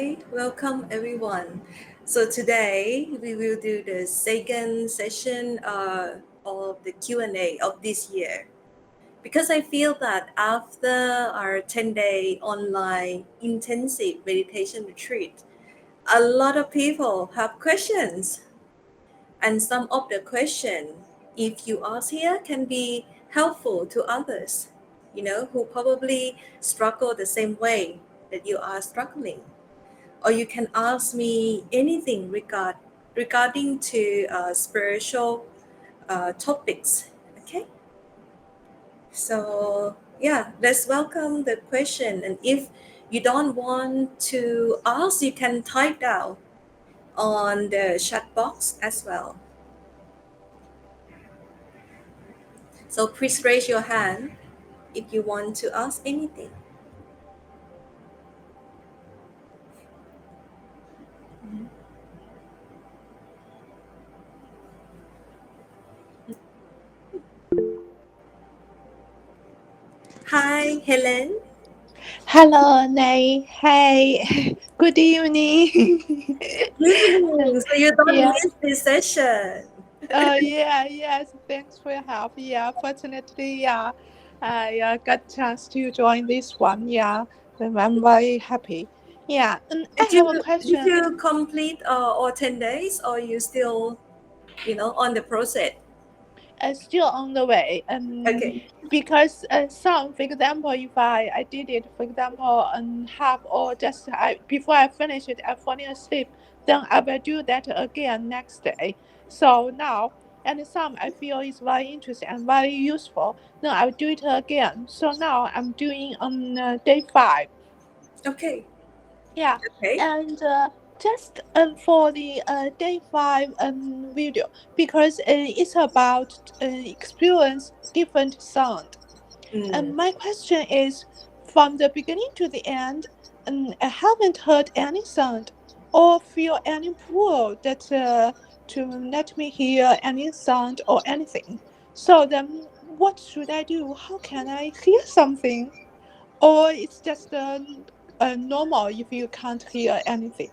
Hi, welcome everyone. So today we will do the second session of the Q&A of this year because I feel that after our 10-day online intensive meditation retreat, a lot of people have questions, and some of the question, if you ask here, can be helpful to others, who probably struggle the same way that you are struggling. Or you can ask me anything regarding to spiritual topics. Okay, so yeah, let's welcome the question. And if you don't want to ask, you can type down on the chat box as well. So please raise your hand if you want to ask anything. Hi, Helen. Hello, Nay. Hey, good evening. Evening. So you don't yeah, miss this session. yes. Thanks for your help. Yeah, fortunately, I got chance to join this one. Yeah, and I'm very happy. Yeah, and I Did have a you did question. you complete all 10 days, or you still on the process? Still on the way. Okay. Because some, for example, if I did it, for example, half or just before I finish it, I falling asleep, then I will do that again next day. So now, and some I feel is very interesting and very useful, then I'll do it again. So now I'm doing on day 5. Okay. Yeah, Okay. and just for the day 5 video, because it's about experience different sound. Mm. And my question is, from the beginning to the end, I haven't heard any sound or feel any pull that to let me hear any sound or anything. So then, what should I do? How can I hear something? Or it's just normal if you can't hear anything.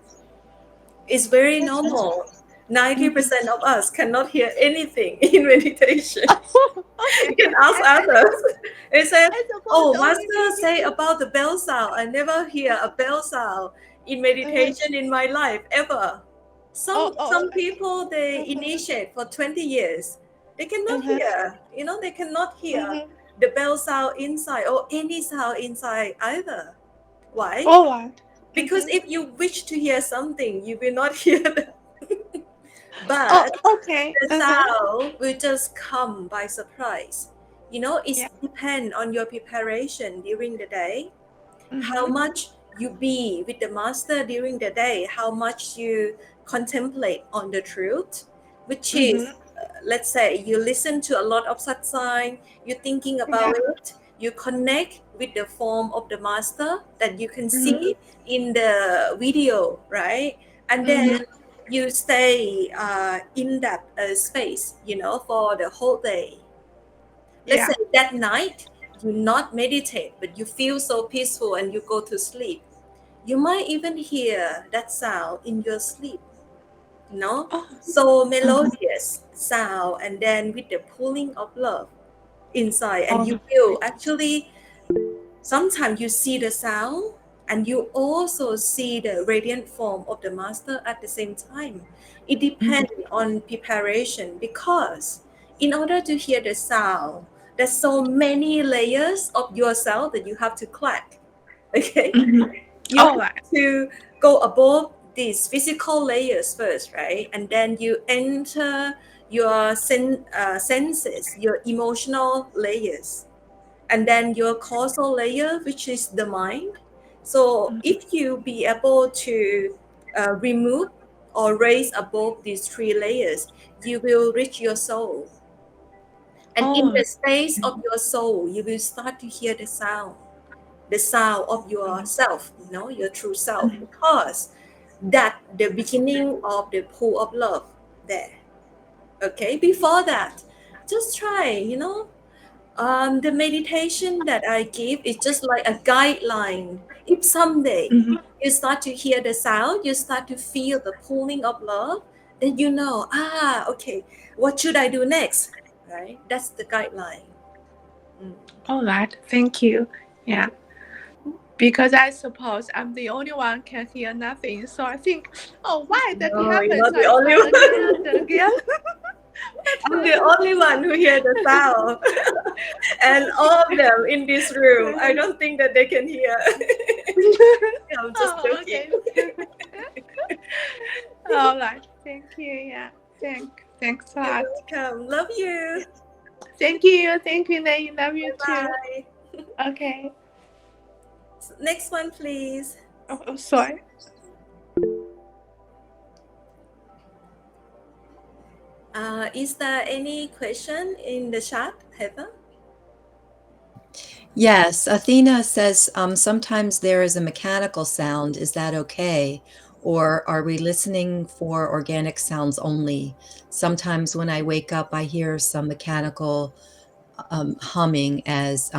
It's very That's just. normal. 90% Mhm. of us cannot hear anything in meditation. You Okay, can ask others. They said, I suppose "Oh, only Master me. say about the bell sound. I never hear a bell sound in Uh, meditation in my life ever." oh, oh, Some people they uh-huh, initiate for 20 years. They cannot uh-huh, hear. They cannot hear uh-huh. the bell sound inside or any sound inside either. Why? All right. Because Mm-hmm. if you wish to hear something, you will not hear the Oh, but okay. the Uh-huh. sound will just come by surprise. It Yeah. depends on your preparation during the day, how Mm-hmm. much you be with the master during the day, how much you contemplate on the truth, which is, Mm-hmm. let's say, you listen to a lot of satsang, you're thinking about Yeah. it, you connect with the form of the master that you can Mm-hmm. see in the video, right? And then Mm-hmm. you stay in that space, for the whole day. Let's Yeah. say that night you not meditate, but you feel so peaceful and you go to sleep. You might even hear that sound in your sleep, Oh. so Mm-hmm. melodious sound, and then with the pulling of love inside, and Oh. you will actually sometimes you see the sound and you also see the radiant form of the master at the same time. It depends Mm-hmm. on preparation, because in order to hear the sound, there's so many layers of yourself that you have to crack. Okay, Mm-hmm. you All have right. to go above these physical layers first, right? And then you enter your senses, your emotional layers, and then your causal layer, which is the mind. So Mm-hmm. if you be able to remove or raise above these three layers, you will reach your soul, and in Oh. the space of your soul you will start to hear the sound of yourself, your true self, because that the beginning of the pool of love there. Okay, before that, just try, The meditation that I give is just like a guideline. If someday Mhm. you start to hear the sound, you start to feel the pulling of love, then you know, okay, what should I do next? Right? That's the guideline. Mm. All right, thank you. Yeah, because I suppose I'm the only one can hear nothing, so I think, oh, why that No, you're happened? not So the I only try again one. and again. I'm the only one who hear the sound. And all of them in this room, I don't think that they can hear. I'm just Oh, joking. okay. All right, thank you. Yeah, thanks a You're lot. welcome. Love you. Thank you, Nai. Love you too. Bye. Okay. Next one, please. Sorry. Is there any question in the chat, Heather? Yes, Athena says sometimes there is a mechanical sound. Is that okay? Or are we listening for organic sounds only? Sometimes when I wake up, I hear some mechanical humming as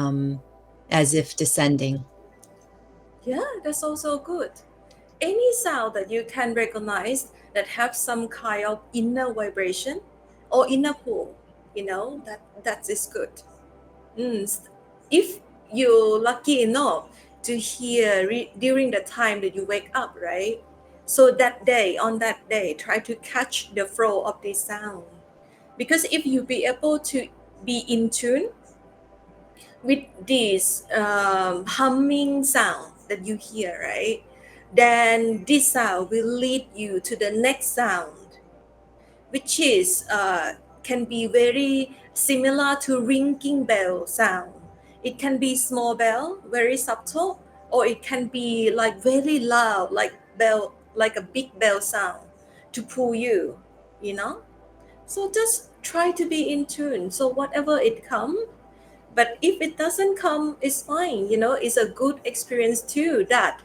if descending. Yeah, that's also good. Any sound that you can recognize that have some kind of inner vibration or inner pull, that is good. If you're lucky enough to hear during the time that you wake up, right? So on that day, try to catch the flow of this sound. Because if you be able to be in tune with this humming sound that you hear, right? Then this sound will lead you to the next sound, which is can be very similar to ringing bell sound. It can be small bell, very subtle, or it can be like very loud, like bell, like a big bell sound to pull you, you know. So just try to be in tune. So whatever it comes, but if it doesn't come, it's fine. It's a good experience too. That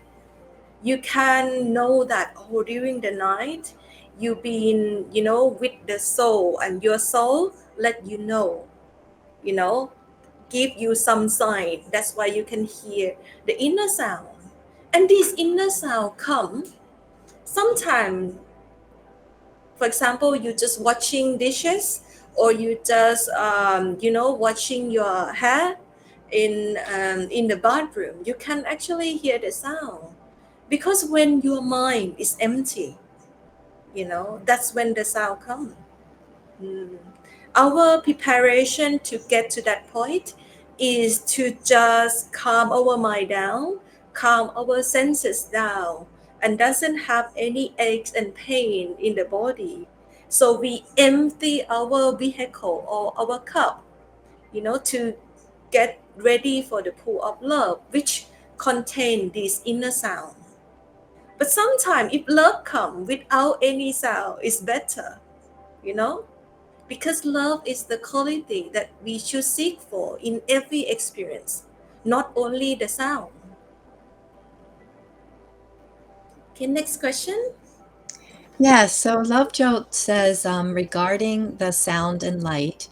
you can know that during the night you've been with the soul, and your soul let you know give you some sign. That's why you can hear the inner sound. And this inner sound come sometimes. For example, you just washing dishes, or you just washing your hair in the bathroom. You can actually hear the sound, because when your mind is empty, that's when the sound comes. Mm. Our preparation to get to that point is to just calm our mind down, calm our senses down, and doesn't have any aches and pain in the body. So we empty our vehicle or our cup, to get ready for the pool of love, which contain this inner sound. But sometimes if love come without any sound, it's better, you know because love is the quality that we should seek for in every experience, not only the sound. Okay, next question. Yeah, so Love Jolt says regarding the sound and light,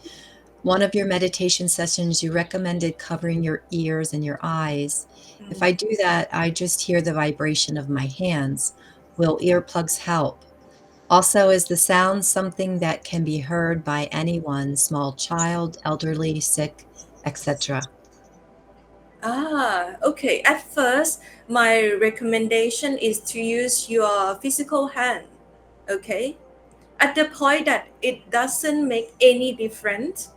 one of your meditation sessions, you recommended covering your ears and your eyes. If I do that, I just hear the vibration of my hands. Will earplugs help? Also, is the sound something that can be heard by anyone, small child, elderly, sick, etc.? Okay. At first, my recommendation is to use your physical hand. Okay. At the point that it doesn't make any difference,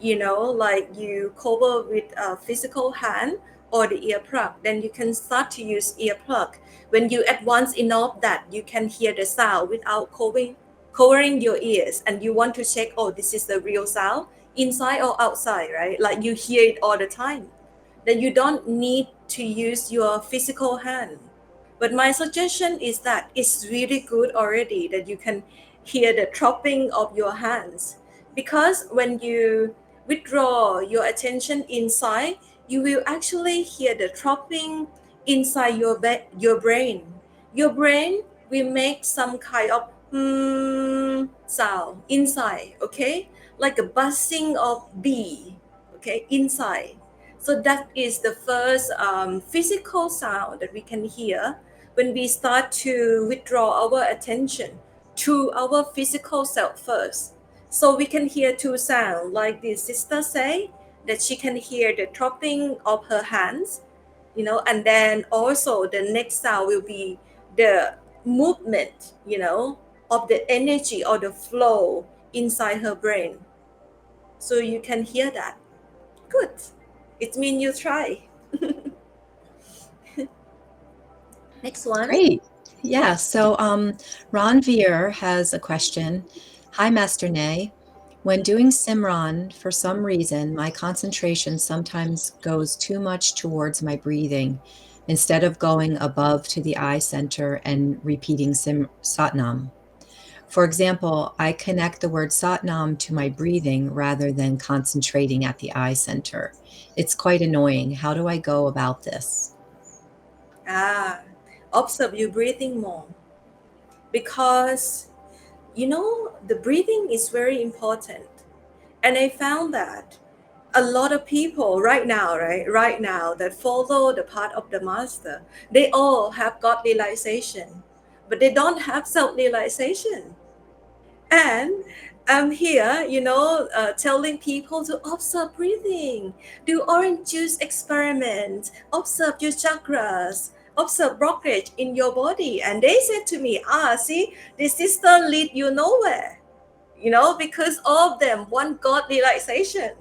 like you cover with a physical hand or the earplug, then you can start to use earplug. When you advance enough that you can hear the sound without covering your ears, and you want to check, oh, this is the real sound inside or outside, right? Like you hear it all the time, then you don't need to use your physical hand. But my suggestion is that it's really good already that you can hear the dropping of your hands. Because when you withdraw your attention inside, you will actually hear the dropping inside your brain. Your brain will make some kind of sound inside, okay? Like a buzzing of bee, okay, inside. So that is the first physical sound that we can hear when we start to withdraw our attention to our physical self first. So we can hear two sounds, like the sister say, that she can hear the dropping of her hands, and then also the next sound will be the movement, of the energy or the flow inside her brain. So you can hear that. Good. It means you try. Next one. Great. Yeah. So Ron Veer has a question. Hi, Master Nay. When doing Simran, for some reason, my concentration sometimes goes too much towards my breathing instead of going above to the eye center and repeating Satnam. For example, I connect the word Satnam to my breathing rather than concentrating at the eye center. It's quite annoying. How do I go about this? Observe your breathing more, because the breathing is very important. And I found that a lot of people right now that follow the path of the master, they all have got realization, but they don't have self-realization. And I'm here, telling people to observe breathing, do orange juice experiment, observe your chakras, observe blockage in your body. And they said to me, see, the sister lead you nowhere, because all of them want God realization.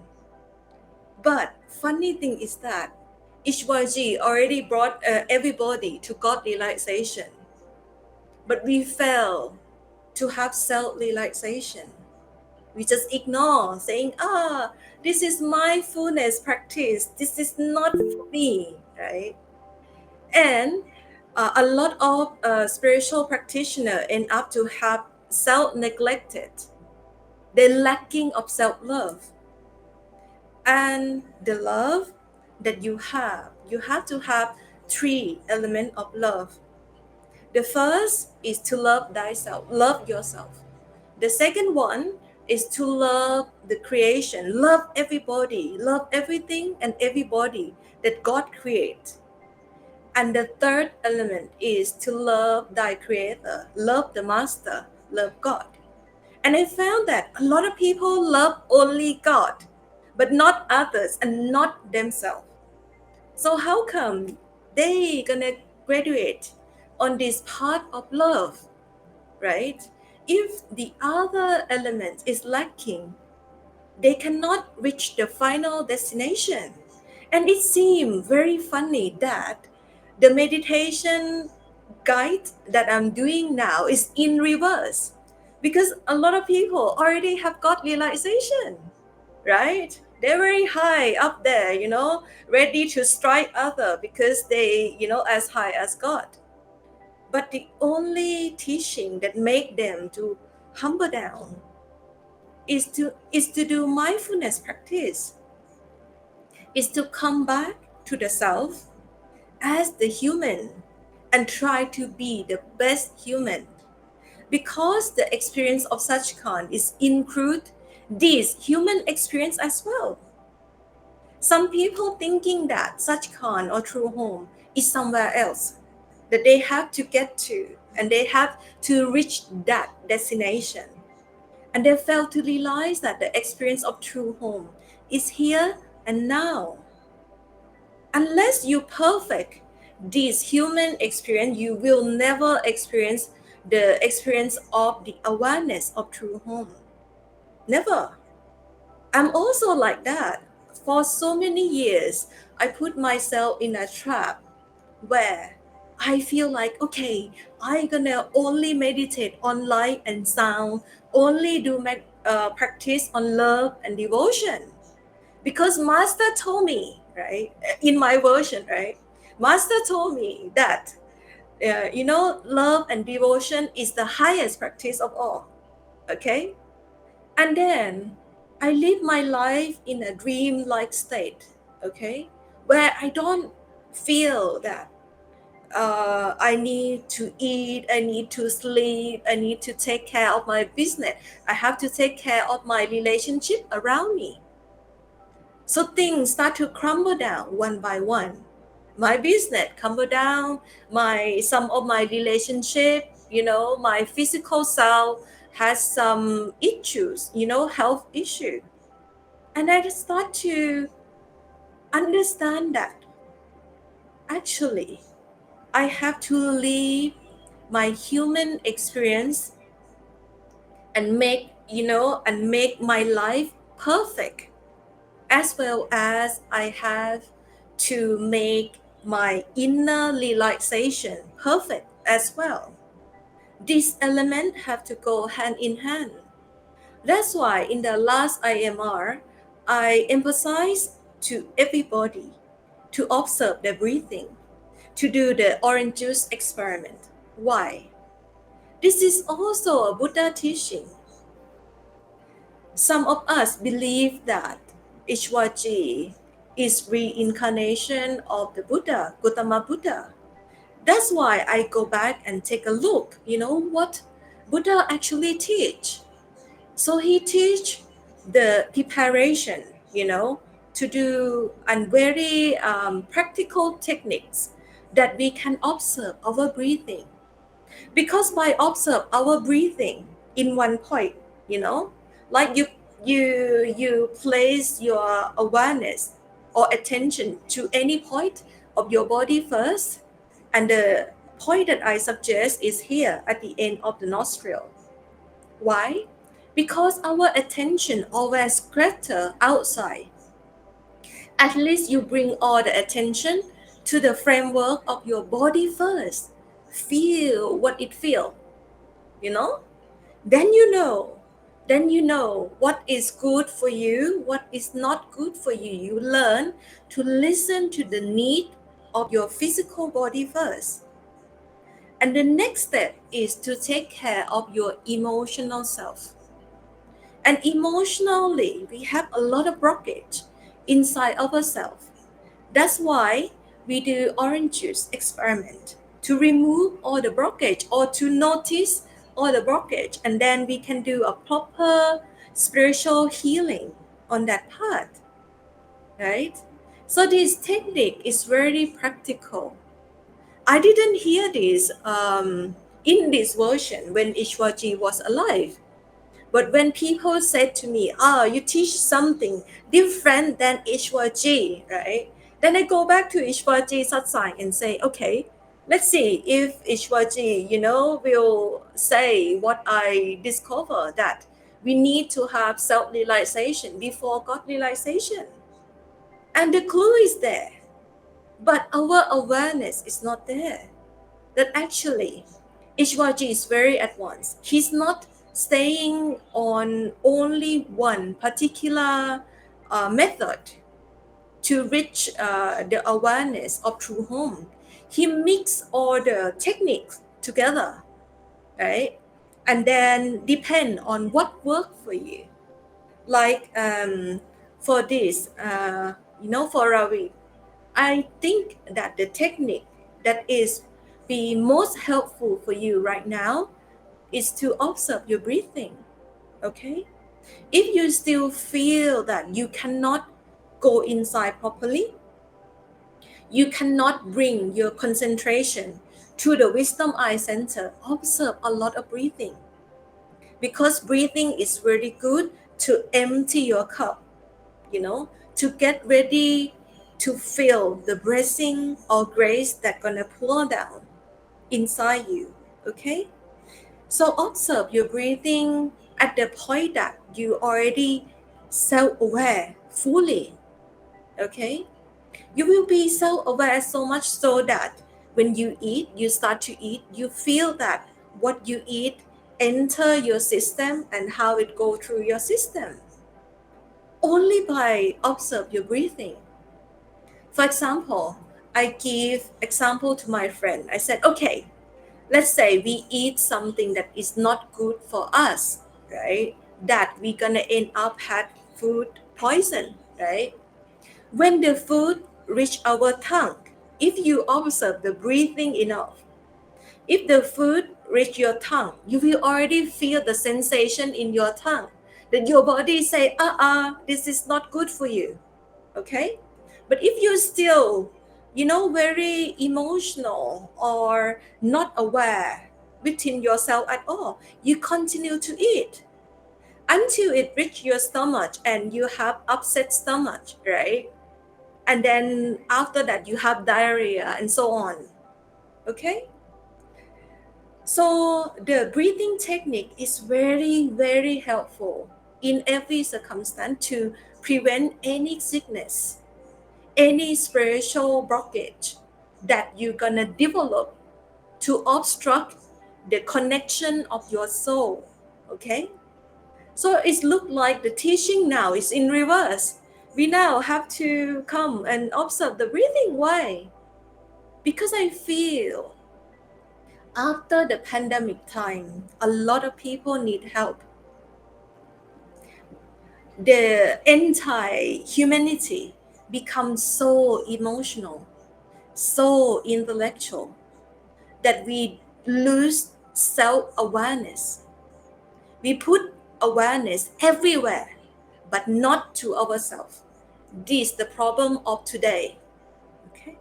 But funny thing is that Ishwarji already brought everybody to God realization, but we fail to have self-realization. We just ignore, saying, this is mindfulness practice. This is not for me, right? And a lot of spiritual practitioners end up to have self-neglected. They're lacking of self-love. And the love that you have to have three elements of love. The first is to love thyself, love yourself. The second one is to love the creation, love everybody, love everything and everybody that God creates. And the third element is to love thy creator, love the master, love God. And I found that a lot of people love only God, but not others and not themselves. So how come they gonna graduate on this path of love, right? If the other element is lacking, they cannot reach the final destination. And it seemed very funny that the meditation guide that I'm doing now is in reverse, because a lot of people already have got realization, right? They're very high up there, ready to strike other because they, as high as God. But the only teaching that make them to humble down is to do mindfulness practice, is to come back to the self as the human and try to be the best human, because the experience of Sachkhand is include this human experience as well. Some people thinking that Sachkhand or true home is somewhere else that they have to get to, and they have to reach that destination. And they fail to realize that the experience of true home is here and now. Unless you perfect this human experience, you will never experience the experience of the awareness of true home. Never. I'm also like that. For so many years, I put myself in a trap where I feel like, okay, I'm gonna only meditate on light and sound, only do practice on love and devotion. Because Master told me, right, in my version, right, Master told me that, love and devotion is the highest practice of all, okay? And then I live my life in a dream-like state, okay, where I don't feel that I need to eat, I need to sleep, I need to take care of my business. I have to take care of my relationship around me. So things start to crumble down one by one. My business crumble down, some of my relationship, my physical self has some issues, health issue. And I just start to understand that actually I have to live my human experience and make my life perfect, as well as I have to make my inner realization perfect as well. These elements have to go hand in hand. That's why in the last IMR, I emphasize to everybody to observe their breathing, to do the orange juice experiment. Why? This is also a Buddha teaching. Some of us believe that Ishwaji is reincarnation of the Buddha, Gautama Buddha. That's why I go back and take a look, what Buddha actually teach. So he teach the preparation, to do and very practical techniques that we can observe our breathing. Because by observe our breathing in one point, like you place your awareness or attention to any point of your body first, and the point that I suggest is here at the end of the nostril. Why? Because our attention always scatter outside. At least you bring all the attention to the framework of your body first. Feel what it feels, then you know what is good for you, what is not good for you. You learn to listen to the need of your physical body first. And the next step is to take care of your emotional self. And emotionally, we have a lot of blockage inside ourselves. That's why we do orange juice experiment to remove all the blockage or to notice all the blockage, and then we can do a proper spiritual healing on that part, right? So this technique is very practical. I didn't hear this in this version when Ishwaji was alive. But when people said to me, you teach something different than Ishwaji, right? Then I go back to Ishwaji satsang and say, okay, let's see if Ishwaji, will say what I discover, that we need to have self-realization before God realization. And the clue is there. But our awareness is not there. That actually, Ishwaji is very advanced. He's not staying on only one particular method to reach the awareness of true home. He mixed all the techniques together, right? And then depend on what worked for you. Like for this, for Ravi, I think that the technique that is be most helpful for you right now is to observe your breathing, okay? If you still feel that you cannot go inside properly, you cannot bring your concentration to the wisdom eye center, observe a lot of breathing. Because breathing is very good to empty your cup, to get ready to feel the blessing or grace that's gonna pour down inside you, okay? So observe your breathing at the point that you already self-aware fully, okay? You will be self-aware so much so that when you eat, you start to eat, you feel that what you eat enter your system and how it go through your system. Only by observe your breathing. For example, I give example to my friend. I said, okay, let's say we eat something that is not good for us, right? That we're gonna end up had food poison, right? When the food reach our tongue, if you observe the breathing enough, if the food reach your tongue, you will already feel the sensation in your tongue that your body say, this is not good for you, Okay, but if you're still, very emotional or not aware within yourself at all, you continue to eat until it reach your stomach and you have upset stomach, right? And then after that you have diarrhea and so on. Okay, so the breathing technique is very, very helpful in every circumstance to prevent any sickness, any spiritual blockage that you're gonna develop to obstruct the connection of your soul. Okay, so it looked like the teaching now is in reverse. We now have to come and observe the breathing. Why? Because I feel after the pandemic time, a lot of people need help. The entire humanity becomes so emotional, so intellectual, that we lose self-awareness. We put awareness everywhere, but not to ourselves. This is the problem of today. Okay.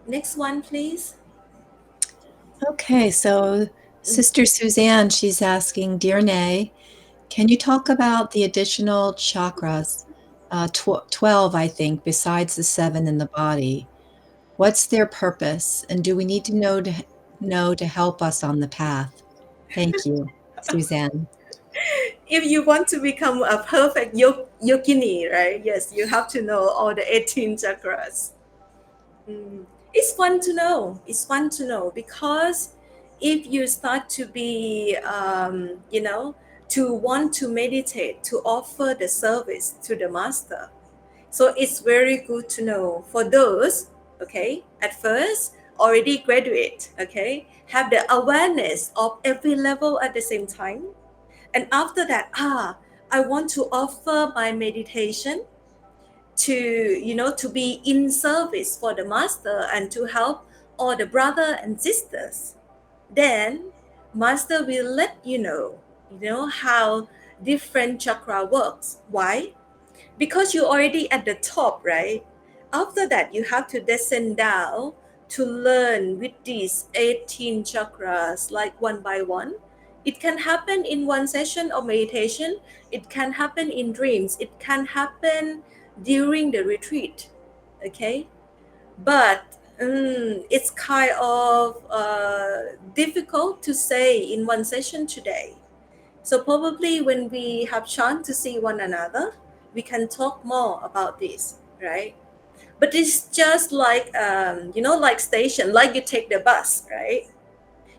Next one, please. Okay, so Sister Suzanne, she's asking, Dear Nay, can you talk about the additional chakras, 12, I think, besides the 7 in the body? What's their purpose, and do we need to know to help us on the path? Thank you, Suzanne. If you want to become a perfect yogini, right? Yes, you have to know all the 18 chakras. It's fun to know. It's fun to know because if you start to be, to want to meditate, to offer the service to the master. So it's very good to know for those, okay, at first already graduate, okay, have the awareness of every level at the same time. And after that, I want to offer my meditation to, to be in service for the master and to help all the brother and sisters. Then master will let how different chakra works. Why? Because you're already at the top, right? After that, you have to descend down to learn with these 18 chakras, like one by one. It can happen in one session of meditation. It can happen in dreams. It can happen during the retreat. Okay? But it's kind of difficult to say in one session today. So probably when we have chance to see one another, we can talk more about this, right? But it's just like, like station, like you take the bus, right?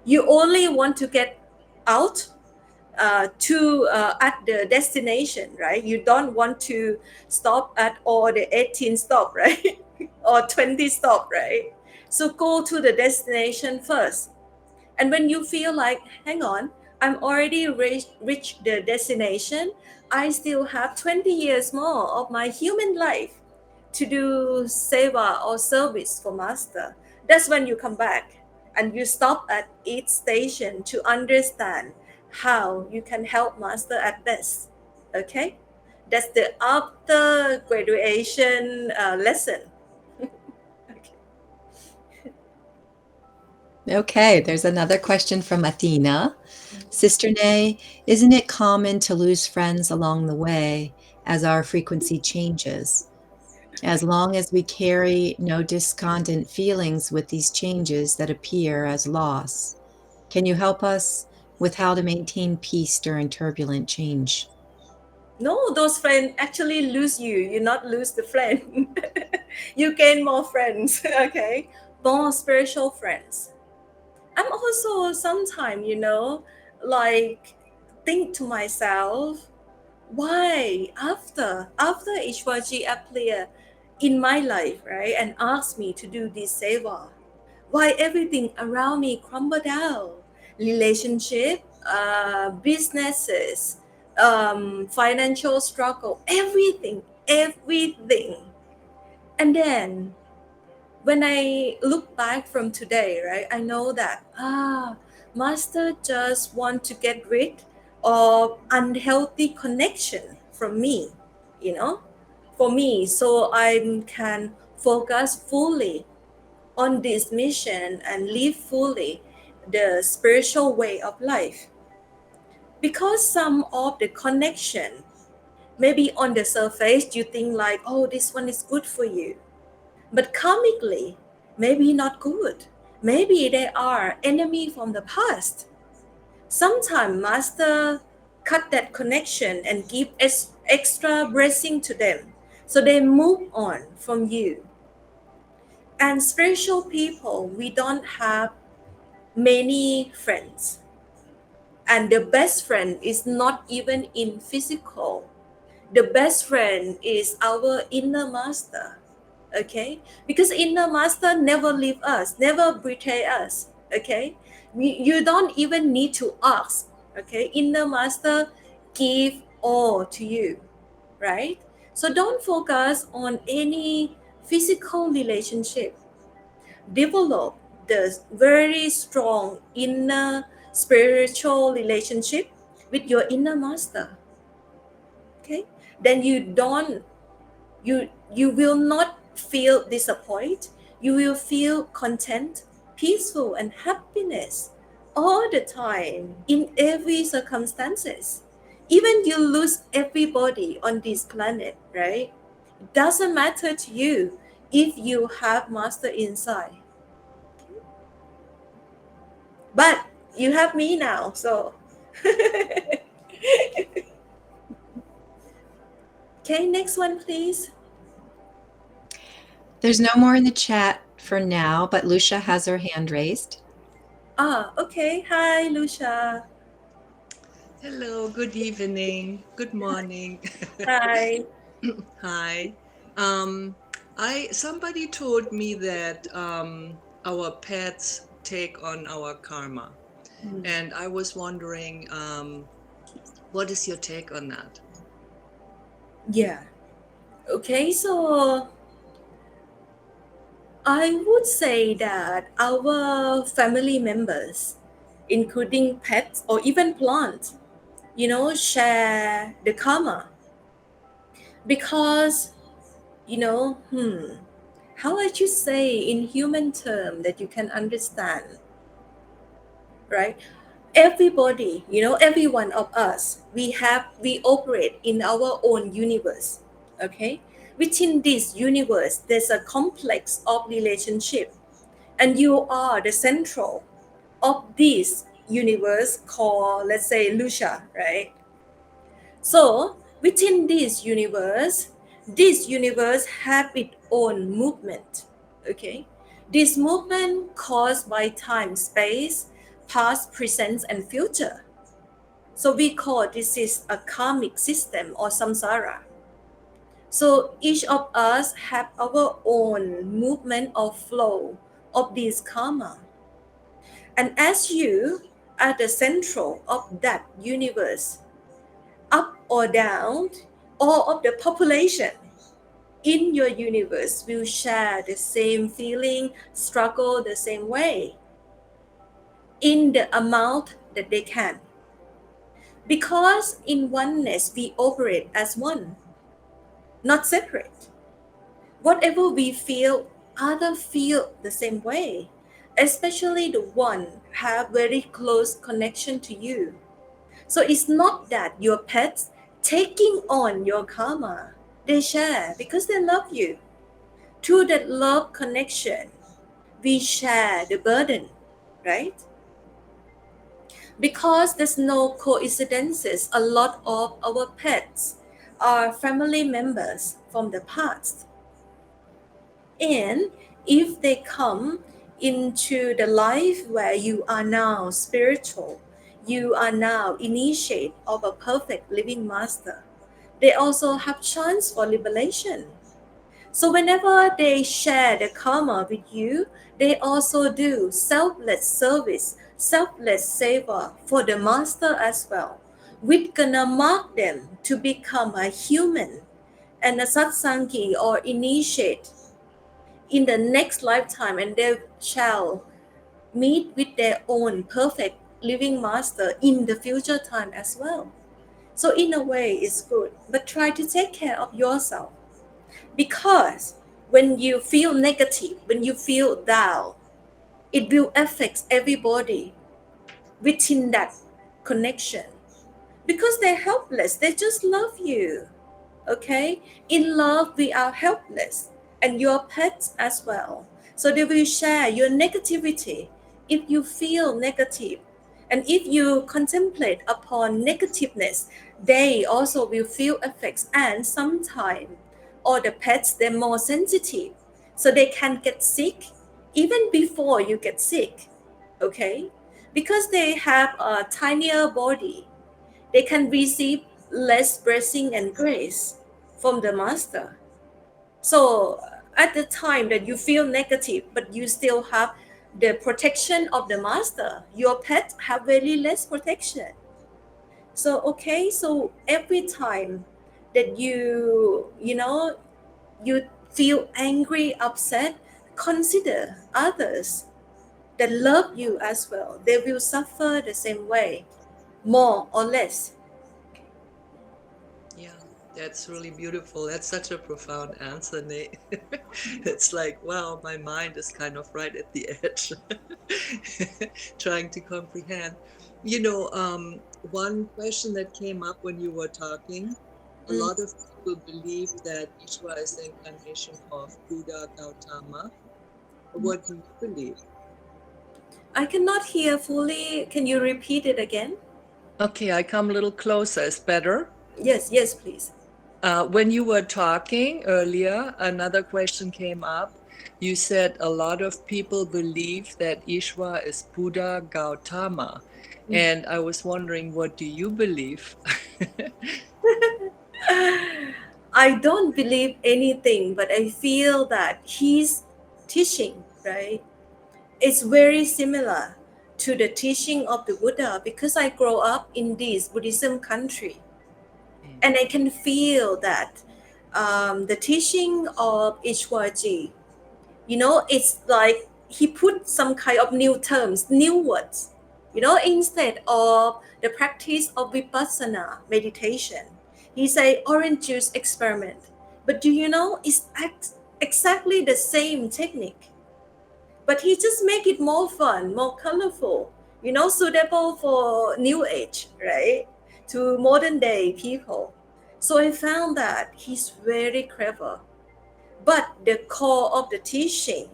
You only want to get out to at the destination, right? You don't want to stop at all the 18 stop, right? Or 20 stop, right? So go to the destination first. And when you feel like, hang on, I'm already reached the destination, I still have 20 years more of my human life to do seva or service for master. That's when you come back and you stop at each station to understand how you can help master at best. Okay? That's the after graduation lesson. Okay. Okay, there's another question from Athena. Sister Nay, isn't it common to lose friends along the way as our frequency changes? As long as we carry no discordant feelings with these changes that appear as loss, can you help us with how to maintain peace during turbulent change? No, those friends actually lose you. You not lose the friend. You gain more friends, okay? More spiritual friends. I'm also sometimes, like think to myself, why after Ishwaji appear in my life, right, and ask me to do this seva, why everything around me crumble down? Relationship, businesses, financial struggle, everything. And then when I look back from today, right, I know that master just want to get rid of unhealthy connection from me, you know, for me, so I can focus fully on this mission and live fully the spiritual way of life. Because some of the connection, maybe on the surface you think like, oh, this one is good for you, but karmically maybe not good. Maybe they are enemy from the past. Sometimes master cut that connection and give extra blessing to them, so they move on from you. And spiritual people, we don't have many friends, and the best friend is not even in physical. The best friend is our inner master. Okay, because inner master never leave us, never betray us. Okay, you don't even need to ask. Okay, inner master give all to you, right? So don't focus on any physical relationship. Develop the very strong inner spiritual relationship with your inner master. Okay, then you will not feel disappointed. You will feel content, peaceful, and happiness all the time in every circumstances. Even you lose everybody on this planet, right? It doesn't matter to you if you have master inside. But you have me now, so okay, next one please. There's no more in the chat for now, but Lucia has her hand raised. Okay. Hi, Lucia. Hello, good evening, good morning. Hi. Hi. Somebody told me that our pets take on our karma, and I was wondering, what is your take on that? Yeah. Okay, so I would say that our family members, including pets or even plants, share the karma. Because, how would you say in human term that you can understand, right? Everybody, every one of us, we operate in our own universe. Okay, within this universe there's a complex of relationship, and you are the central of this universe called, let's say, Lucia, right? So within this universe have its own movement. Okay, this movement caused by time, space, past, present, and future. So we call this is a karmic system or samsara. So each of us have our own movement or flow of this karma. And as you are the central of that universe, up or down, all of the population in your universe will share the same feeling, struggle the same way in the amount that they can. Because in oneness, we operate as one, not separate. Whatever we feel, others feel the same way, especially the one have very close connection to you. So it's not that your pets taking on your karma. They share because they love you. Through that love connection, we share the burden, right? Because there's no coincidences, a lot of our pets are family members from the past. And if they come into the life where you are now spiritual, you are now initiate of a perfect living master, they also have chance for liberation. So whenever they share the karma with you, they also do selfless service, selfless savor for the master as well, which gonna mark them to become a human and a satsangi or initiate in the next lifetime, and they shall meet with their own perfect living master in the future time as well. So in a way it's good, but try to take care of yourself. Because when you feel negative, when you feel down, it will affect everybody within that connection, because they're helpless. They just love you. Okay, in love we are helpless, and your pets as well. So they will share your negativity. If you feel negative, and if you contemplate upon negativeness, they also will feel effects. And sometimes all the pets, they're more sensitive, so they can get sick even before you get sick. Okay, because they have a tinier body, they can receive less blessing and grace from the master. So at the time that you feel negative, but you still have the protection of the master, your pet have very less protection. So okay, so every time that you feel angry, upset, consider others that love you as well. They will suffer the same way, more or less. Yeah, that's really beautiful. That's such a profound answer, Nate. It's like, wow, my mind is kind of right at the edge, trying to comprehend. One question that came up when you were talking, a Mm. lot of people believe that Ishvara is the incarnation of Buddha Gautama. What do you believe? I cannot hear fully. Can you repeat it again? Okay, I come a little closer. Is better? Yes, yes, please. When you were talking earlier, another question came up. You said a lot of people believe that Ishvara is Buddha Gautama. And I was wondering, what do you believe? I don't believe anything, but I feel that his teaching, right, is very similar to the teaching of the Buddha, because I grow up in this Buddhism country, and I can feel that the teaching of Ishwarji, it's like he put some kind of new terms, new words, instead of the practice of vipassana meditation. He say orange juice experiment, but do you know it's exactly the same technique, but he just make it more fun, more colorful, suitable for new age, right? To modern day people. So I found that he's very clever, but the core of the teaching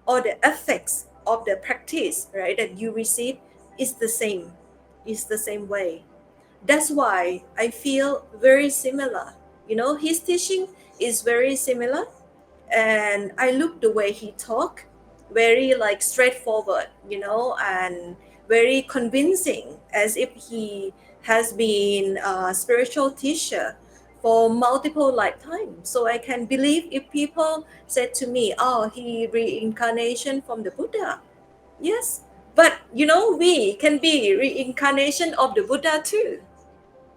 or the effects of the practice, right, that you receive is the same, is the same way. That's why I feel very similar. His teaching is very similar, and I look the way he talk, very like straightforward, and very convincing, as if he has been a spiritual teacher for multiple lifetimes. So I can believe if people said to me, oh, he reincarnation from the Buddha. Yes, but we can be reincarnation of the Buddha too.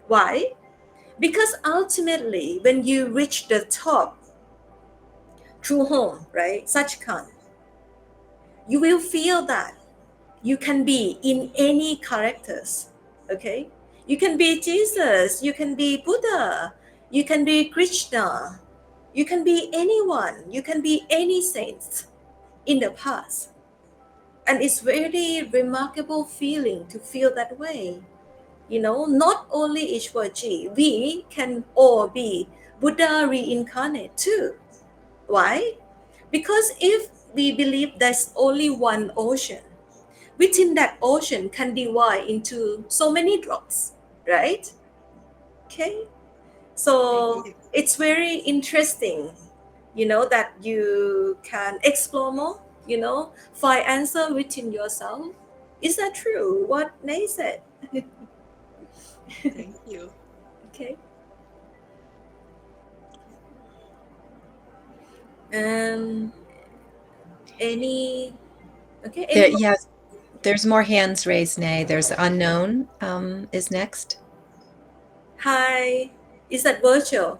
Why? Because ultimately when you reach the top, true home, right? Sachkhand, you will feel that you can be in any characters. Okay, you can be Jesus, you can be Buddha, you can be Krishna, you can be anyone, you can be any saint in the past. And it's very remarkable feeling to feel that way. Not only Ishwarji, we can all be Buddha reincarnate too. Why? Because if we believe there's only one ocean, within that ocean can divide into so many drops, right? Okay. So it's very interesting, that you can explore more, find answer within yourself. Is that true? What Nay said? Thank you. Okay. Um. Any. Okay. There, Any. yes, there's more hands raised, Nay. There's unknown is next. Hi. Is that virtual?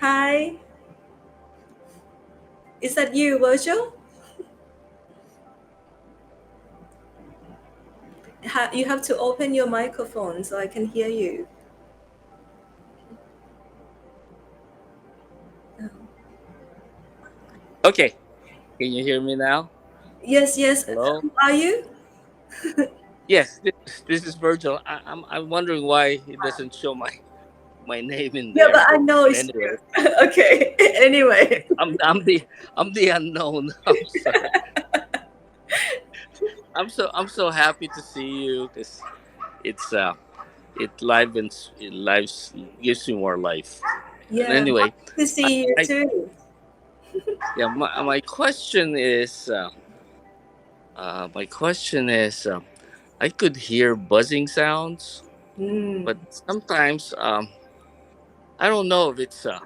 Hi. Is that you, virtual? You have to open your microphone so I can hear you. Okay. Can you hear me now? Yes, yes. Hello? Who are you? Yes, this is Virgil. I'm wondering why it doesn't show my name in Yeah, but there. I know But it's anyway, you. Okay. Anyway. I'm the unknown. I'm sorry. I'm so happy to see you because it's it lives gives you more life. And Yeah. anyway, Happy to I, see you I too. yeah my question is I could hear buzzing sounds, Mm. but sometimes I don't know if it's a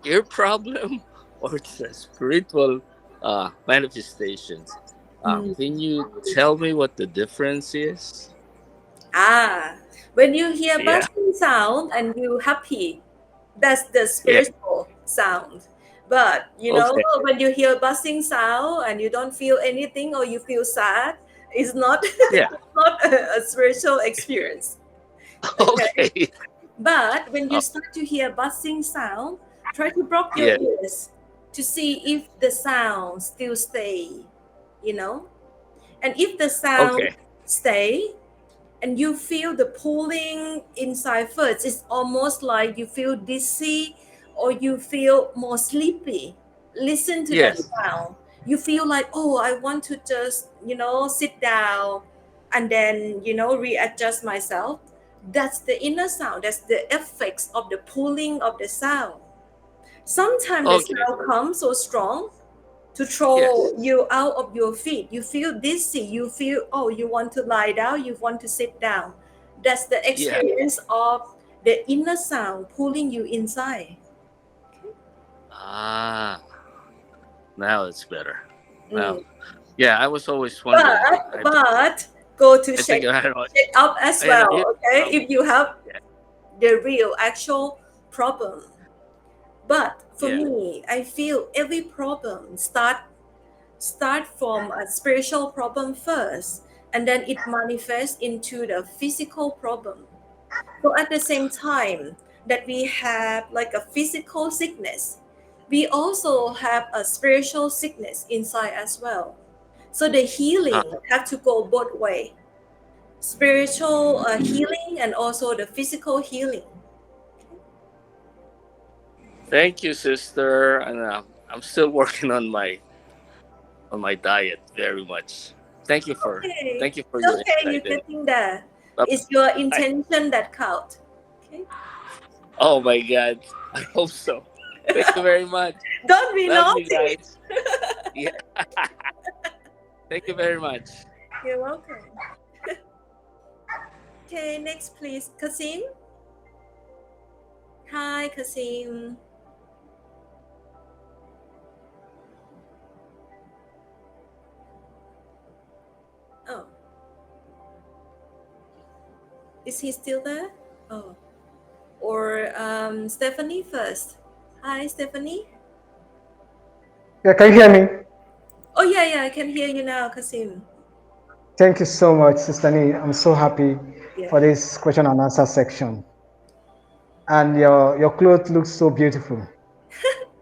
ear problem or it's a spiritual manifestations. Mm. Can you tell me what the difference is? Ah, when you hear Yeah, buzzing sound and you happy, that's the yeah. spiritual sound. But Okay. when you hear buzzing sound and you don't feel anything or you feel sad, it's not Yeah. not a spiritual experience. Okay. Okay. But when you Oh, start to hear buzzing sound, try to block your yeah. ears to see if the sound still stay, you know. And if the sound Okay. stay, and you feel the pulling inside first, it's almost like you feel dizzy or you feel more sleepy. Listen to that Yes. sound. You feel like, oh, I want to just sit down and then readjust myself. That's the inner sound. That's the effects of the pulling of the sound. Sometimes the Okay. sound comes so strong to Yes. throw you out of your feet. You feel dizzy. You feel, oh, you want to lie down. You want to sit down. That's the Yeah. experience of the inner sound pulling you inside. Ah, now it's better. Now, Mm. yeah, I was always wondering. But but go to I think check I had a, check up as I had a well. ear Okay, problem. if you have Yeah. the real actual problem. But for Yeah. me, I feel every problem start from a spiritual problem first, and then it manifests into the physical problem. So at the same time that we have like a physical sickness, we also have a spiritual sickness inside as well. So the Ah, healing have to go both way, spiritual healing and also the physical healing. thank you, sister. And I'm still working on my diet very much. Thank you for Okay, thank you for it's your okay. You're insight. And getting there. bye It's your bye. intention that count. Okay. Oh my God, I hope so. Thank you very much. Don't be Love you naughty. guys. Yeah, thank you very much. You're welcome. Okay, next please, Kasim. Hi, Kasim. Oh, is he still there? Oh, or Stephanie first. Hi, Stephanie. Yeah, can you hear me? Oh yeah, yeah, I can hear you now, Kasim. Thank you so much, Sister Nee. I'm so happy Yeah, for this question and answer section. And your clothes look so beautiful.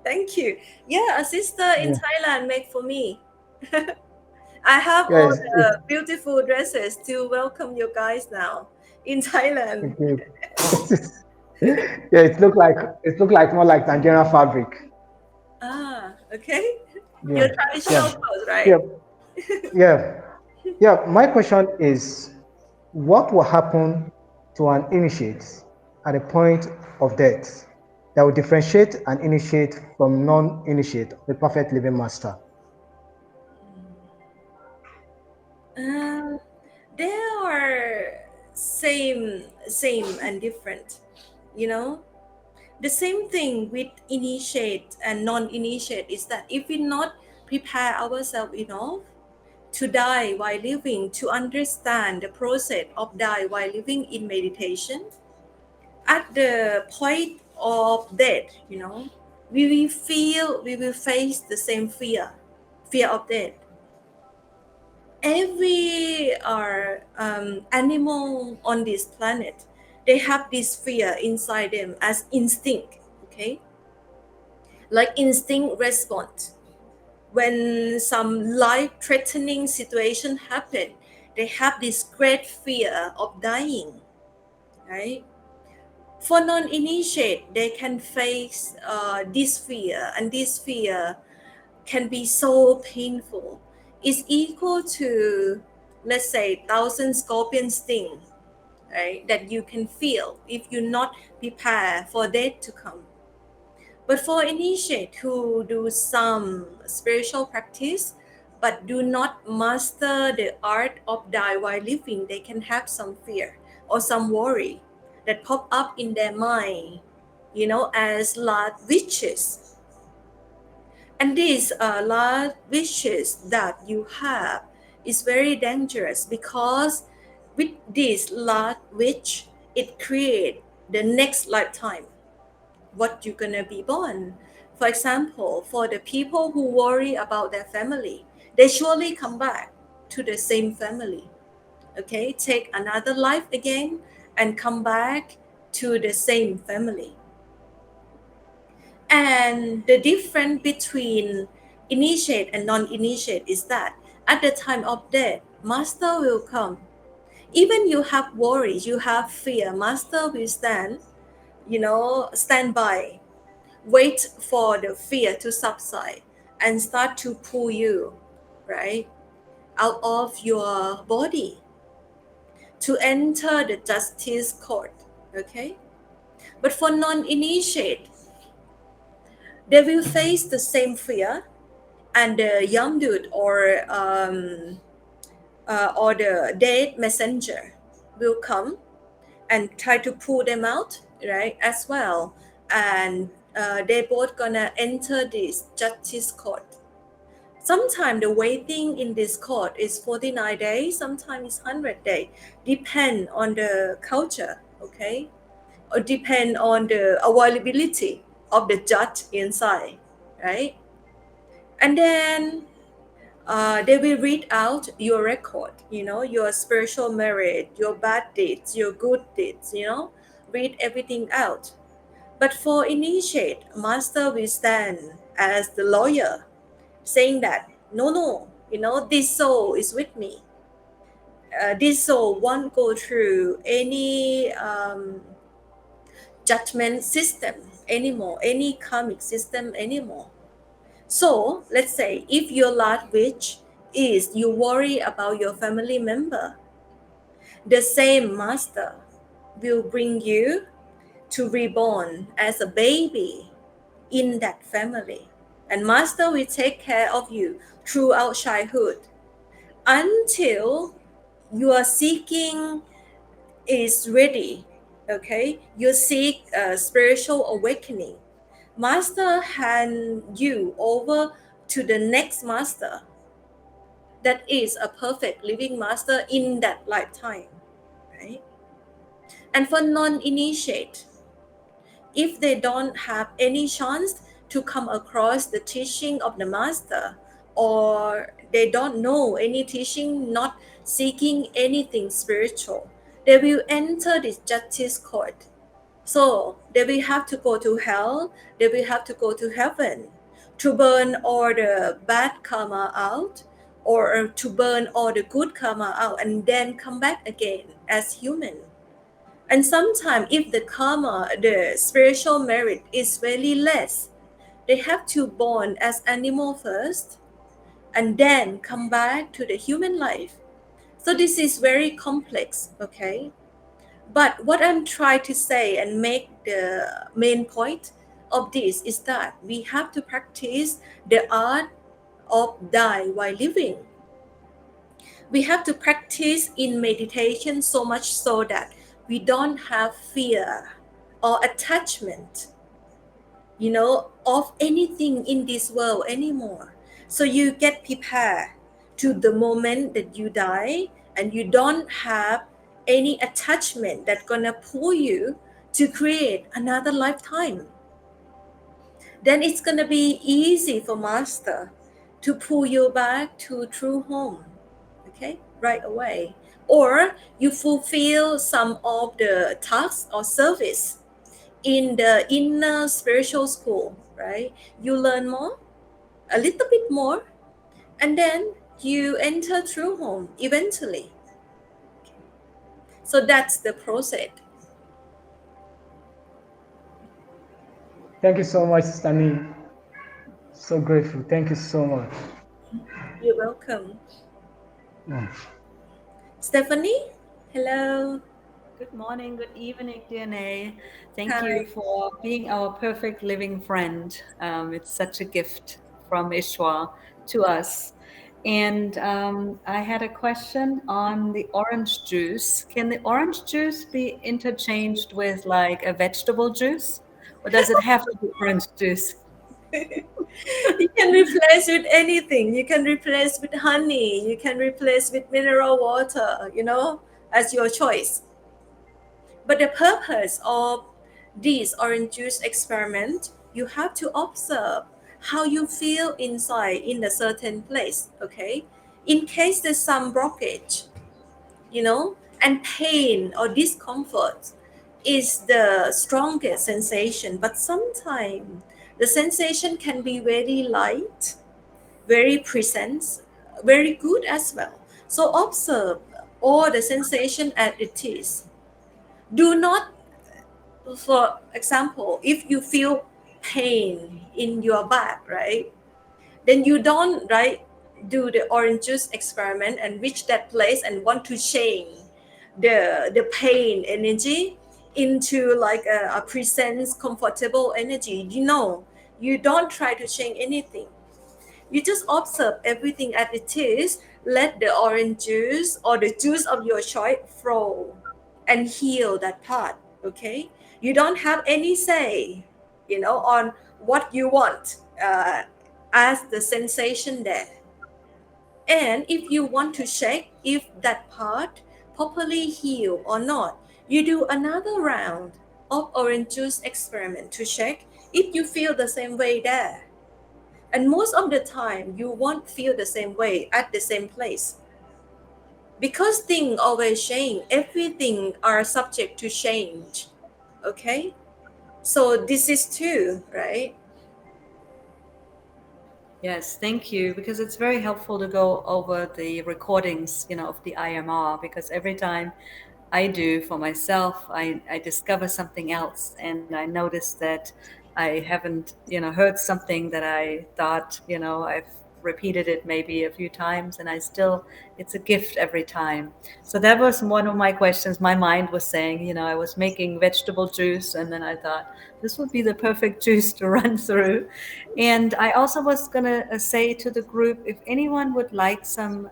thank you. Yeah, a sister in Yeah, Thailand made for me. I have yeah, all the beautiful dresses to welcome you guys now in Thailand. yeah, it look like more like Nigerian fabric. Ah, okay. Your Yeah, traditional yeah, clothes, yeah, right? yeah, yeah. My question is, what will happen to an initiate at the point of death that will differentiate an initiate from non-initiate, the perfect living master? Um, they are same and different. You know, the same thing with initiate and non-initiate is that if we not prepare ourselves enough to die while living, to understand the process of die while living in meditation, at the point of death, we will face the same fear of death. Every animal on this planet, they have this fear inside them as instinct. Okay, like instinct response. when some life-threatening situation happen, they have this great fear of dying, right? For non-initiate, they can face this fear, and this fear can be so painful. It's equal to, let's say, 1,000 scorpion sting, right? That you can feel if you not prepare for death to come. But for initiate who do some spiritual practice but do not master the art of die while living, they can have some fear or some worry that pop up in their mind, as large witches. And these large wishes that you have is very dangerous, because with this large wish, it creates the next lifetime what you're gonna be born. For example, for the people who worry about their family, they surely come back to the same family. Okay, take another life again and come back to the same family. And the difference between initiate and non-initiate is that at the time of death, master will come. Even you have worries, you have fear, master will stand by, wait for the fear to subside and start to pull you, right, out of your body to enter the justice court. Okay, but for non-initiate, they will face the same fear, and the Yamdut or the dead messenger will come and try to pull them out, right, as well. And they both gonna enter this justice court. Sometimes the waiting in this court is 49 days, sometimes it's 100 days, depend on the culture, okay, or depend on the availability of the judge inside, right? And then they will read out your record, your spiritual merit, your bad deeds, your good deeds, read everything out. But for initiate, master will stand as the lawyer, saying that, no, this soul is with me. This soul won't go through any judgment system anymore, any karmic system anymore. So let's say if your last wish is you worry about your family member, the same master will bring you to reborn as a baby in that family. And master will take care of you throughout childhood until your seeking is ready. Okay, you seek a spiritual awakening. Master hand you over to the next master that is a perfect living master in that lifetime, right? And for non-initiate, if they don't have any chance to come across the teaching of the master, or they don't know any teaching, not seeking anything spiritual, they will enter this justice court. So they will have to go to hell, they will have to go to heaven to burn all the bad karma out, or to burn all the good karma out, and then come back again as human. And sometimes if the karma, the spiritual merit is very less, they have to born as animal first and then come back to the human life. So this is very complex, okay? But what I'm trying to say and make the main point of this is that we have to practice the art of die while living. We have to practice in meditation so much so that we don't have fear or attachment, of anything in this world anymore. So you get prepared to the moment that you die, and you don't have any attachment that's gonna pull you to create another lifetime. Then it's gonna be easy for master to pull you back to true home, okay, right away. Or you fulfill some of the tasks or service in the inner spiritual school, right? You learn more, a little bit more, and then you enter true home eventually. So that's the process. Thank you so much, Stanley. So grateful. Thank you so much. You're welcome. Mm. Stephanie, hello. Good morning, good evening, DNA. Thank Hi. you for being our perfect living friend. It's such a gift from Ishwa to us. And I had a question on the orange juice. Can the orange juice be interchanged with like a vegetable juice? Or does it have to be orange juice? You can replace with anything. You can replace with honey. You can replace with mineral water, as your choice. But the purpose of this orange juice experiment, you have to observe how you feel inside in a certain place, okay? In case there's some blockage, and pain or discomfort is the strongest sensation, but sometimes the sensation can be very light, very present, very good as well. So observe all the sensation as it is. Do not, for example, if you feel pain in your back, right? Then you don't, right, do the orange juice experiment and reach that place and want to change the pain energy into like a presence comfortable energy. You don't try to change anything. You just observe everything as it is. Let the orange juice or the juice of your choice flow and heal that part. Okay, you don't have any say, on what you want as the sensation there. And if you want to check if that part properly healed or not, you do another round of orange juice experiment to check if you feel the same way there. And most of the time, you won't feel the same way at the same place. Because things always change, everything are subject to change. Okay? So this is too, right? Yes, thank you, because it's very helpful to go over the recordings, of the IMR, because every time I do for myself, I discover something else, and I notice that I haven't, heard something that I thought, I've repeated it maybe a few times, and it's a gift every time. So that was one of my questions. My mind was saying, I was making vegetable juice, and then I thought this would be the perfect juice to run through. And I also was going to say to the group, if anyone would like some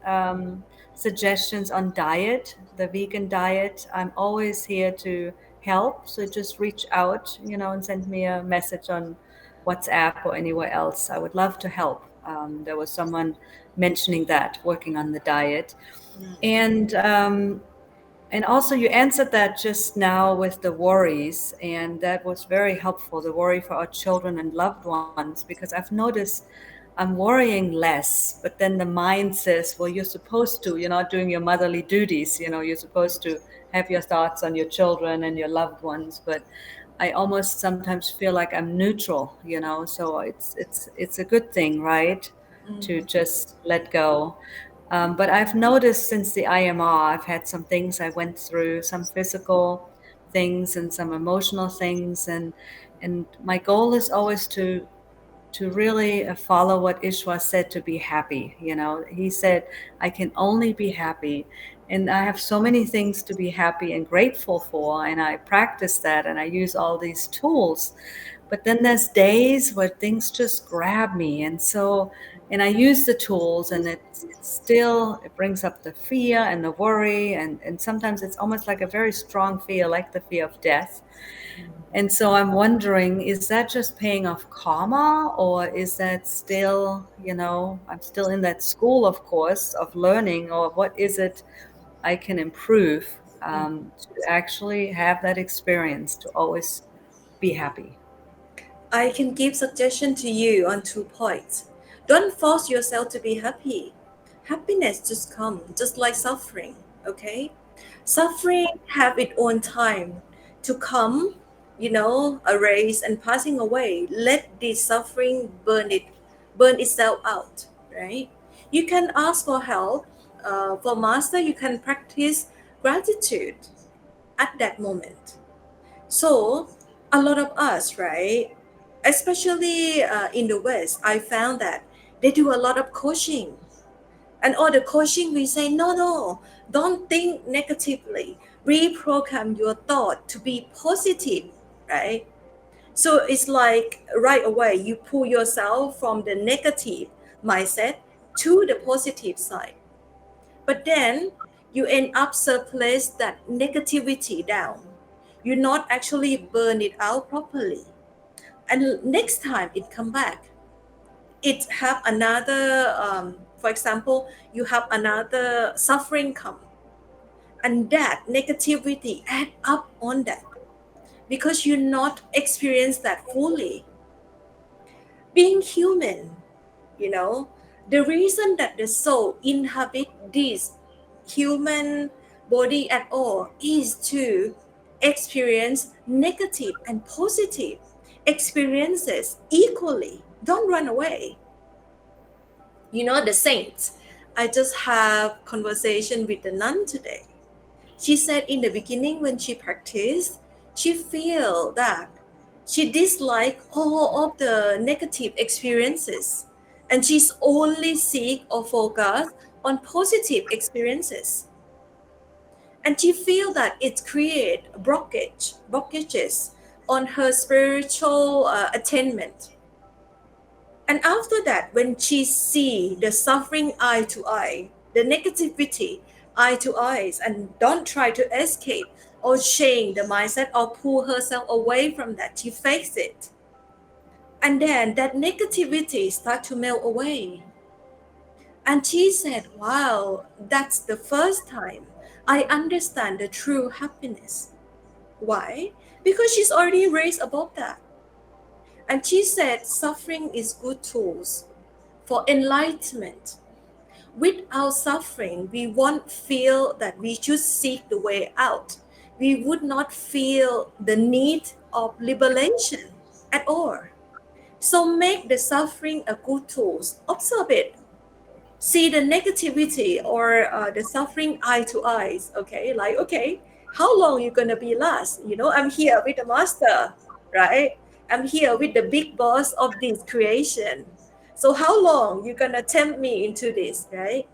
suggestions on diet, the vegan diet, I'm always here to help. So just reach out, and send me a message on WhatsApp or anywhere else. I would love to help. There was someone mentioning that, working on the diet. And also you answered that just now with the worries, and that was very helpful, the worry for our children and loved ones, because I've noticed I'm worrying less, but then the mind says, well, you're supposed to, you're not doing your motherly duties, you're supposed to have your thoughts on your children and your loved ones. But I almost sometimes feel like I'm neutral, so it's a good thing, right? To just let go. But I've noticed since the IMR, I've had some things I went through, some physical things and some emotional things, and my goal is always to really follow what Ishwa said, to be happy. He said, I can only be happy. And I have so many things to be happy and grateful for. And I practice that and I use all these tools. But then there's days where things just grab me. And I use the tools, and it brings up the fear and the worry. And sometimes it's almost like a very strong fear, like the fear of death. And so I'm wondering, is that just paying off karma, or is that still, I'm still in that school, of course, of learning, or what is it I can improve to actually have that experience, to always be happy? I can give suggestion to you on 2 points. Don't force yourself to be happy. Happiness just comes, just like suffering, okay? Suffering have its own time to come, erase and passing away. Let this suffering burn it burn itself out, right? You can ask for help. For master, you can practice gratitude at that moment. So, a lot of us, right, especially in the West, I found that they do a lot of coaching. And all the coaching, we say, no, no, don't think negatively. Reprogram your thought to be positive, right? So it's like right away, you pull yourself from the negative mindset to the positive side. But then you end up surplus that negativity down. You not actually burn it out properly. And next time it come back, it have another, for example, you have another suffering come. And that negativity add up on that because you not experience that fully. Being human, you know, the reason that the soul inhabit this human body at all is to experience negative and positive experiences equally. Don't run away. You know, the saints, I just have conversation with the nun today. She said in the beginning when she practiced, she feel that she disliked all of the negative experiences and she's only seek or focus on positive experiences. And she feel that it create blockages on her spiritual attainment. And after that, when she see the suffering eye to eye, the negativity eye to eyes, and don't try to escape or change the mindset or pull herself away from that, she face it. And then that negativity start to melt away. And she said, wow, that's the first time I understand the true happiness. Why? Because she's already raised above that. And she said suffering is good tools for enlightenment. Without suffering, we won't feel that we should seek the way out. We would not feel the need of liberation at all. So make the suffering a good tool. Observe it. See the negativity or the suffering eye to eyes. Okay, like, okay, how long you gonna be last? You know, I'm here with the master, right? I'm here with the big boss of this creation. So how long you gonna tempt me into this, right?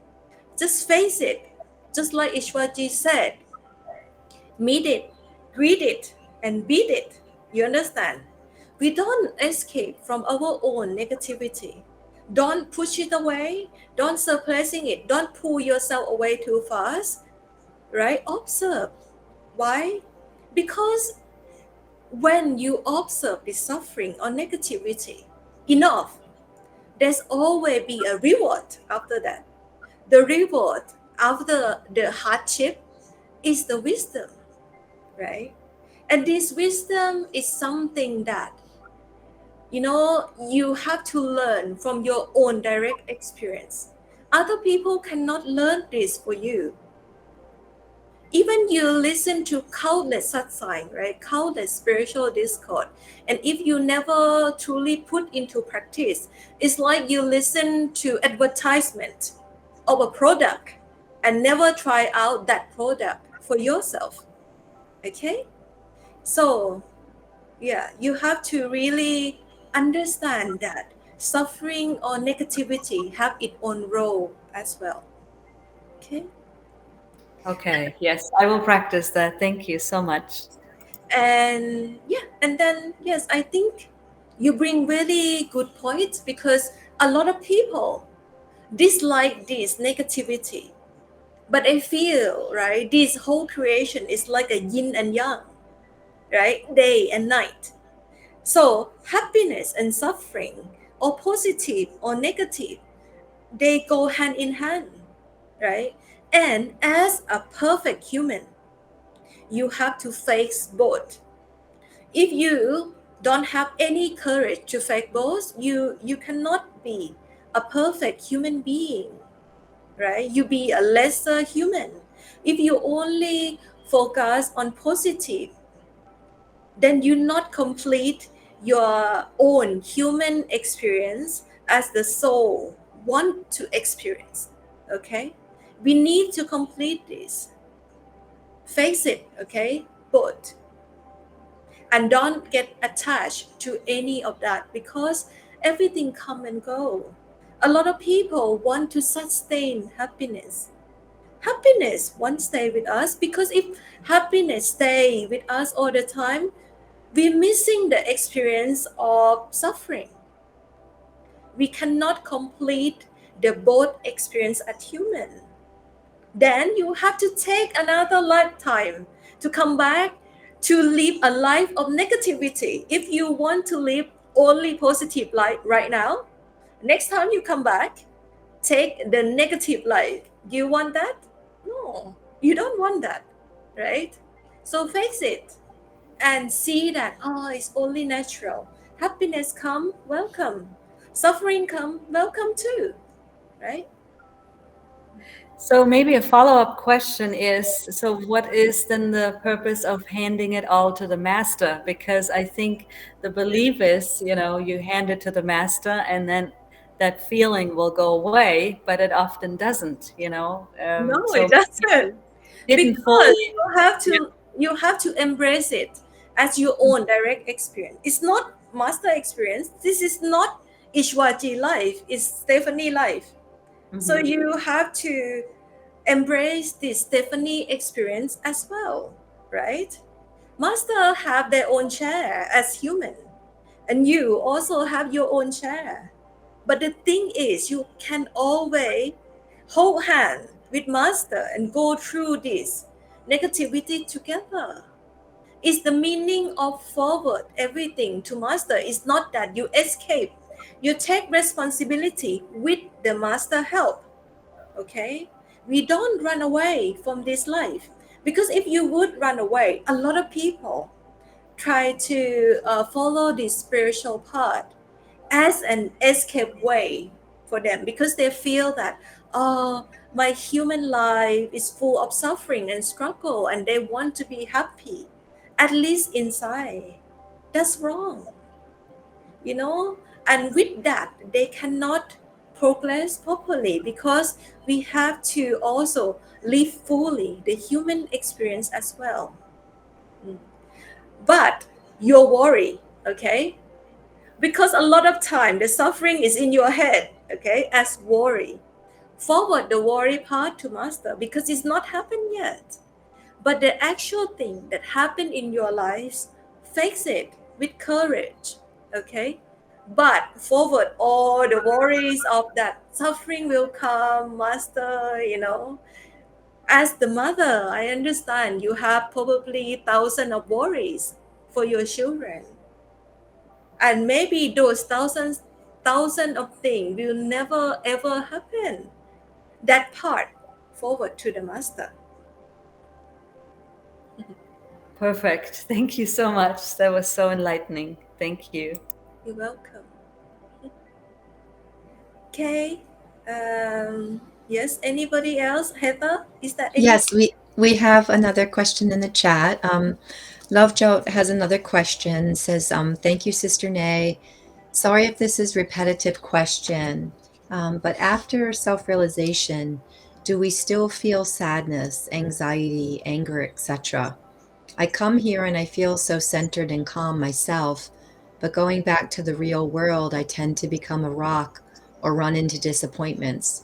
Just face it. Just like Ishwaji said, meet it, greet it, and beat it. You understand? We don't escape from our own negativity. Don't push it away. Don't suppressing it. Don't pull yourself away too fast, right? Observe. Why? Because when you observe the suffering or negativity enough, there's always be a reward after that. The reward after the hardship is the wisdom, right? And this wisdom is something that, you know, you have to learn from your own direct experience. Other people cannot learn this for you. Even you listen to countless satsang, right? Countless spiritual discourse. And if you never truly put into practice, it's like you listen to advertisement of a product and never try out that product for yourself. Okay? So, yeah, you have to really understand that suffering or negativity have its own role as well. Okay? Okay, yes, I will practice that. Thank you so much. And yeah, and then yes, I think you bring really good points because a lot of people dislike this negativity. But I feel, right, this whole creation is like a yin and yang, right? Day and night. So happiness and suffering, or positive or negative, they go hand in hand, right? And as a perfect human, you have to face both. If you don't have any courage to face both, you cannot be a perfect human being, right? You be a lesser human. If you only focus on positive, then you not complete your own human experience as the soul want to experience. Okay, we need to complete this. Face it, okay, both, and don't get attached to any of that, because everything come and go. A lot of people want to sustain happiness. Happiness won't stay with us, because if happiness stay with us all the time, we're missing the experience of suffering. We cannot complete the both experience as human. Then you have to take another lifetime to come back to live a life of negativity. If you want to live only positive life right now, next time you come back, take the negative life. Do you want that? No, you don't want that, right? So face it and see that, it's only natural. Happiness come, welcome. Suffering come, welcome too, right? So maybe a follow-up question is, so what is then the purpose of handing it all to the master? Because I think the belief is, you hand it to the master and then that feeling will go away, but it often doesn't, No, so it doesn't. didn't Because fully. you have to embrace it as your own direct experience. It's not master experience. This is not Ishwaji life. It's Stephanie life. So Mhm. you have to embrace this Stephanie experience as well, right? Master have their own share as human, and you also have your own share. But the thing is, you can always hold hand with master and go through this negativity together. It's the meaning of forward everything to master. It's not that you escape. You take responsibility with the master help. Okay? We don't run away from this life. Because if you would run away, a lot of people try to follow this spiritual path as an escape way for them, because they feel that, my human life is full of suffering and struggle, and they want to be happy, at least inside. That's wrong, and with that they cannot progress properly, because we have to also live fully the human experience as well. But your worry, okay, because a lot of time the suffering is in your head, okay, as worry. Forward the worry part to master, because it's not happened yet. But the actual thing that happened in your lives, face it with courage, okay? But forward all the worries of that suffering will come, master, As the mother, I understand you have probably thousands of worries for your children. And maybe those thousand of things will never ever happen. That part, forward to the master. Perfect. Thank you so much. That was so enlightening. Thank you. You're welcome. Okay. Yes, anybody else? Heather, is that any? Yes, we have another question in the chat. Love Joe has another question. Says, "Thank you, Sister Nay. Sorry if this is repetitive question, but after self-realization, do we still feel sadness, anxiety, anger, etc.? I come here and I feel so centered and calm myself, but going back to the real world, I tend to become a rock or run into disappointments.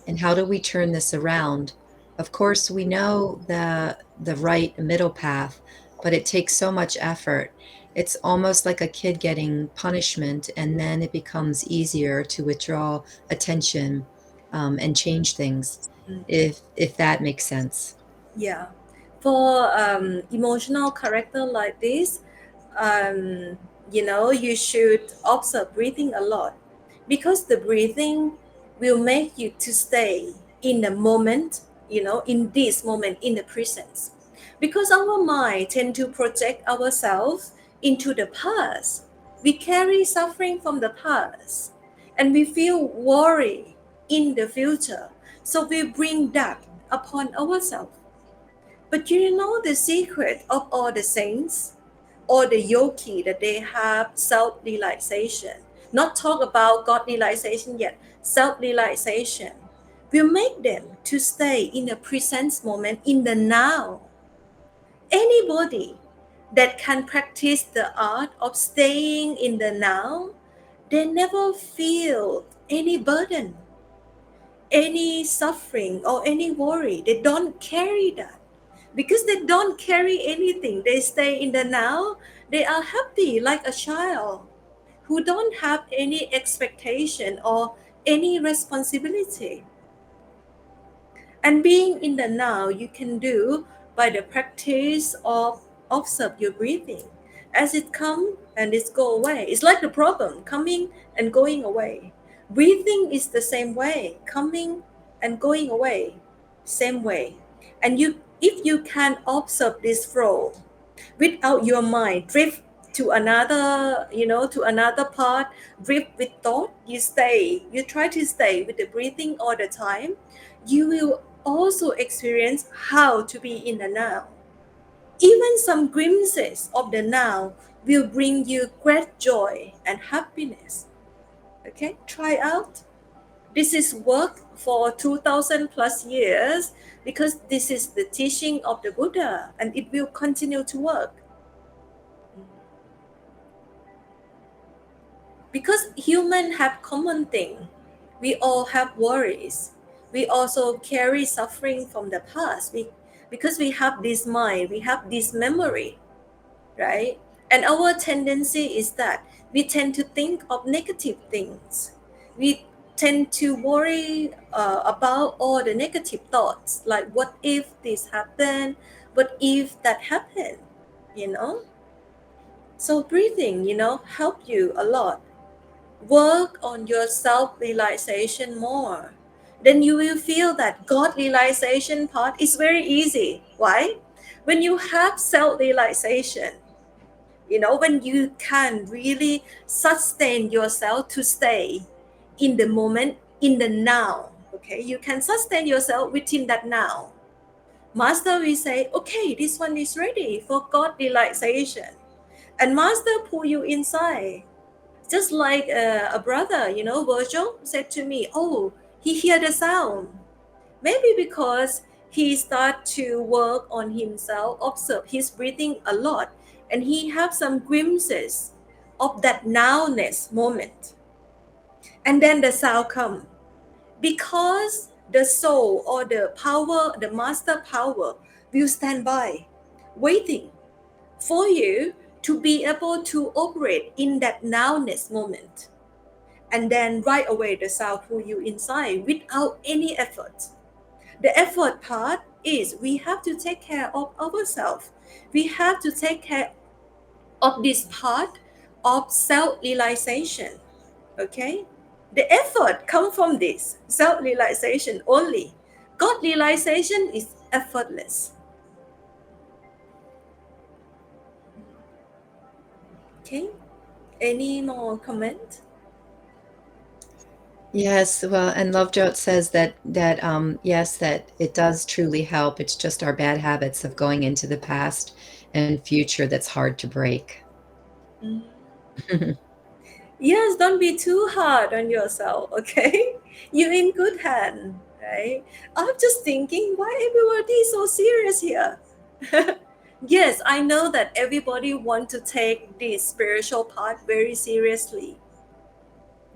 And how do we turn this around? Of course, we know the right middle path, but it takes so much effort. It's almost like a kid getting punishment, and then it becomes easier to withdraw attention and change things, if that makes sense." Yeah. For emotional character like this, you should observe breathing a lot, because the breathing will make you to stay in the moment, in this moment, in the presence. Because our mind tend to project ourselves into the past. We carry suffering from the past, and we feel worry in the future. So we bring that upon ourselves. But you know the secret of all the saints or the yogi, that they have self-realization. not talk about God realization yet, self-realization, will make them to stay in the present moment, in the now. Anybody that can practice the art of staying in the now, they never feel any burden, any suffering, or any worry. They don't carry that. Because they don't carry anything, they stay in the now, they are happy like a child who don't have any expectation or any responsibility. And being in the now, you can do by the practice of observe your breathing as it come and it go away. It's like the problem coming and going away. Breathing is the same way, coming and going away, same way. And if you can observe this flow without your mind drift to another, to another part, drift with thought, you try to stay with the breathing all the time, you will also experience how to be in the now. Even some glimpses of the now will bring you great joy and happiness. Okay, try out. This is work for 2000 plus years because this is the teaching of the Buddha and it will continue to work. Because humans have common thing. We all have worries. We also carry suffering from the past. Because we have this mind, we have this memory, right? And our tendency is that we tend to think of negative things. We tend to worry about all the negative thoughts, like what if this happened? What if that happened? So breathing, help you a lot. Work on your self-realization more. Then you will feel that God realization part is very easy. Why? When you have self-realization, when you can really sustain yourself to stay in the moment, in the now, okay? You can sustain yourself within that now. Master will say, okay, this one is ready for God realization. And Master pull you inside. Just like a brother, Virgil said to me, oh, he hear the sound. Maybe because he start to work on himself, observe his breathing a lot, and he have some glimpses of that nowness moment. And then the sound come. Because the soul or the power, the master power will stand by, waiting for you to be able to operate in that nowness moment. And then right away the sound pull you inside without any effort. The effort part is we have to take care of ourselves. We have to take care of this part of self-realization. Okay? The effort comes from this self-realization only. God realization is effortless. Okay? Any more comment? Yes, well, and Love Jot says that yes, that it does truly help. It's just our bad habits of going into the past and future that's hard to break. Yes, don't be too hard on yourself, okay? You're in good hand, right? I'm just thinking, why everybody is so serious here? Yes, I know that everybody want to take this spiritual part very seriously.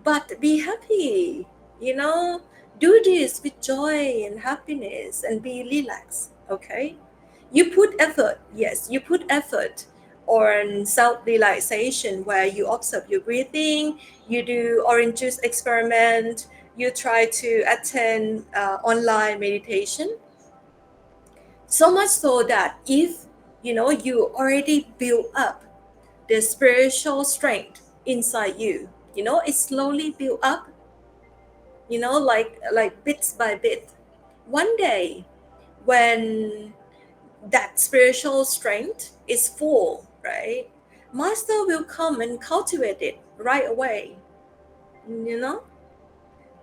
But be happy, do this with joy and happiness and be relaxed, okay? You put effort, yes, you put effort on self-realization where you observe your breathing, you do orange juice experiment, you try to attend online meditation. So much so that if, you already build up the spiritual strength inside you, it slowly build up, like bits by bit. One day when that spiritual strength is full, right, Master will come and cultivate it right away,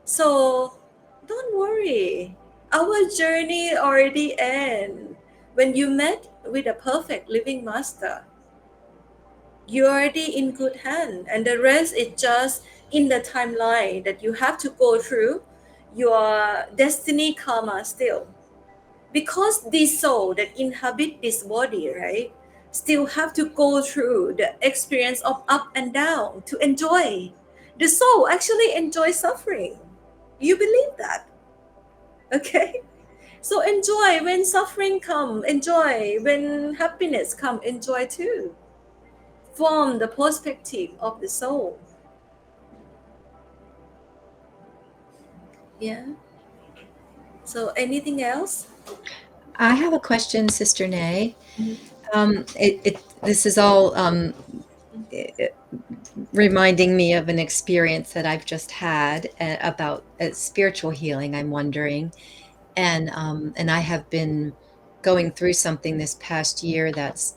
so don't worry, our journey already end. When you met with a perfect living master, you're already in good hand, and the rest is just in the timeline that you have to go through your destiny karma still, because this soul that inhabit this body, right, still have to go through the experience of up and down to enjoy. The soul actually enjoys suffering. You believe that? Okay. So enjoy when suffering come, enjoy when happiness come, enjoy too, from the perspective of the soul. Yeah. So anything else? I have a question, Sister Nay. Mhm. This is all reminding me of an experience that I've just had about spiritual healing. I'm wondering, and I have been going through something this past year that's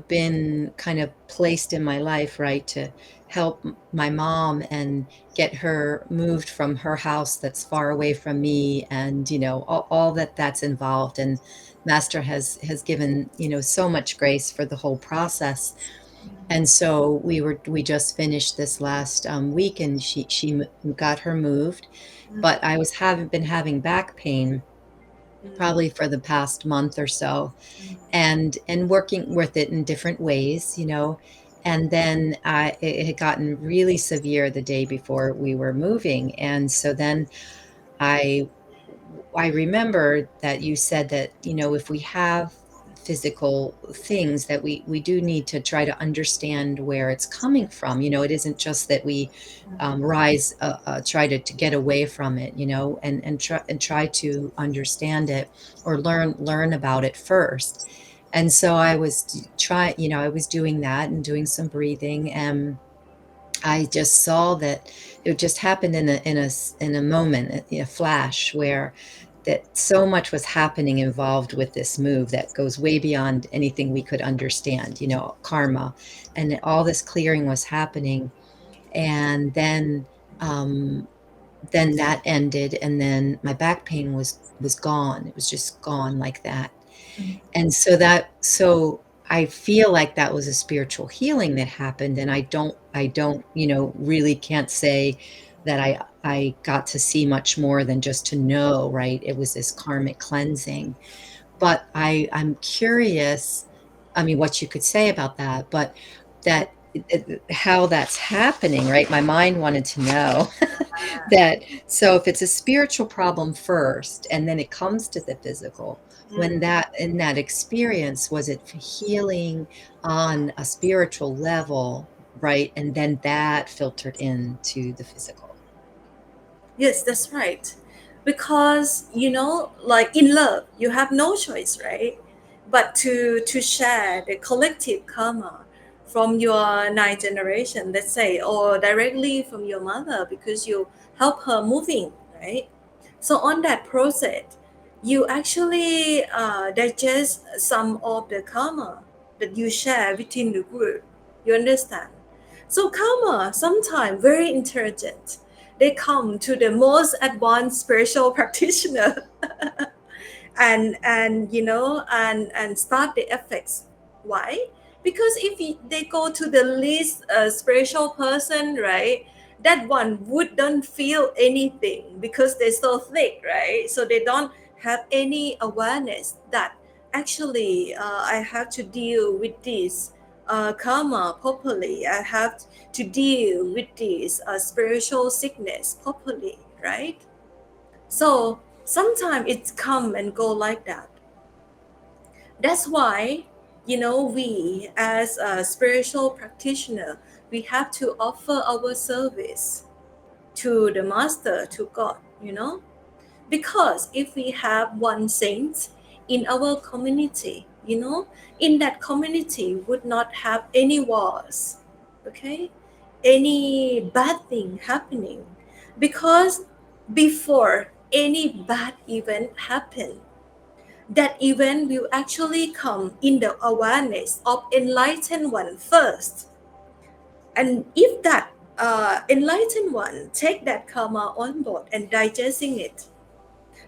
been kind of placed in my life, right, to help my mom and get her moved from her house that's far away from me, and all that's involved. And Master has given so much grace for the whole process. And so we just finished this last week, and she got her moved, but I was been having back pain probably for the past month or so, and working with it in different ways, and then it had gotten really severe the day before we were moving. And so then I I remember that you said that, if we have physical things, that we do need to try to understand where it's coming from. It isn't just that we try to get away from it, and try to understand it or learn about it first. And so I was I was doing that and doing some breathing, and I just saw that it just happened in a moment, a flash, where that so much was happening involved with this move that goes way beyond anything we could understand, karma, and all this clearing was happening. And then that ended, and then my back pain was gone. It was just gone like that. And so I feel like that was a spiritual healing that happened, and I don't really can't say that I got to see much more than just to know, right? It was this karmic cleansing. But I'm curious, I mean, what you could say about that, but that how that's happening, right? My mind wanted to know that. So if it's a spiritual problem first, and then it comes to the physical, when that in that experience, was it healing on a spiritual level, right? And then that filtered into the physical. Yes, that's right. Because like in love, you have no choice, right? But to share the collective karma from your ninth generation, let's say, or directly from your mother, because you help her moving, right? So on that process, you actually digest some of the karma that you share within the group. You understand? So karma sometimes very intelligent. They come to the most advanced spiritual practitioner and start the effects. Why? Because if they go to the least spiritual person, right, that one wouldn't feel anything because they're so thick, right? So they don't have any awareness that actually I have to deal with this karma properly. I have to deal with this spiritual sickness properly, right? So sometimes it's come and go like that. That's why, we as a spiritual practitioner, we have to offer our service to the master, to God, because if we have one saint in our community, in that community would not have any wars, okay, any bad thing happening, because before any bad event happen, that event will actually come in the awareness of enlightened one first. And if that enlightened one take that karma on board and digesting it,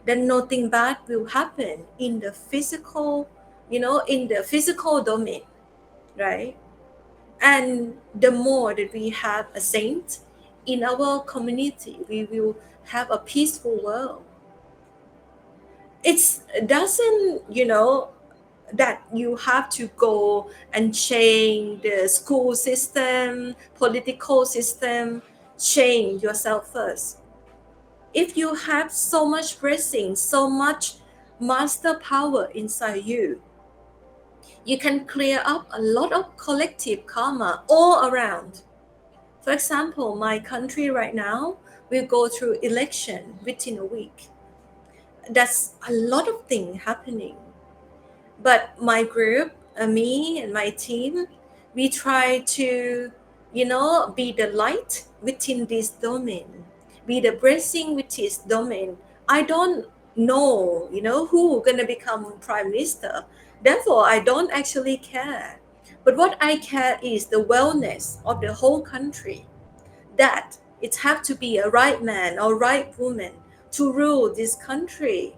then nothing bad will happen in the physical, in the physical domain, right? And the more that we have a saint in our community, we will have a peaceful world. It doesn't, that you have to go and change the school system, political system, change yourself first. If you have so much blessing, so much master power inside you, you can clear up a lot of collective karma all around. For example, my country right now will go through election within a week. That's a lot of things happening. But my group, me and my team, we try to, be the light within this domain, be the blessing with this domain. I don't know, who gonna become prime minister. Therefore, I don't actually care. But what I care is the wellness of the whole country. That it have to be a right man or right woman to rule this country,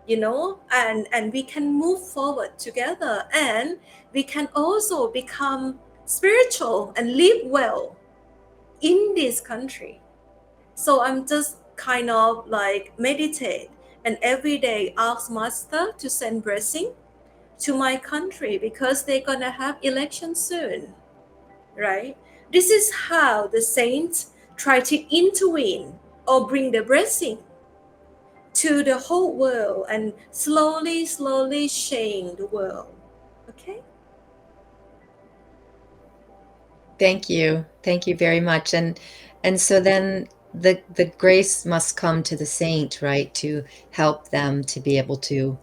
and we can move forward together, and we can also become spiritual and live well in this country. So I'm just kind of like meditate and every day ask master to send blessing to my country, because they're gonna have election soon, right? This is how the saints try to intervene or bring the blessing to the whole world and slowly change the world. Okay? Thank you. Thank you very much. And so then the grace must come to the saint, right, to help them to be able to,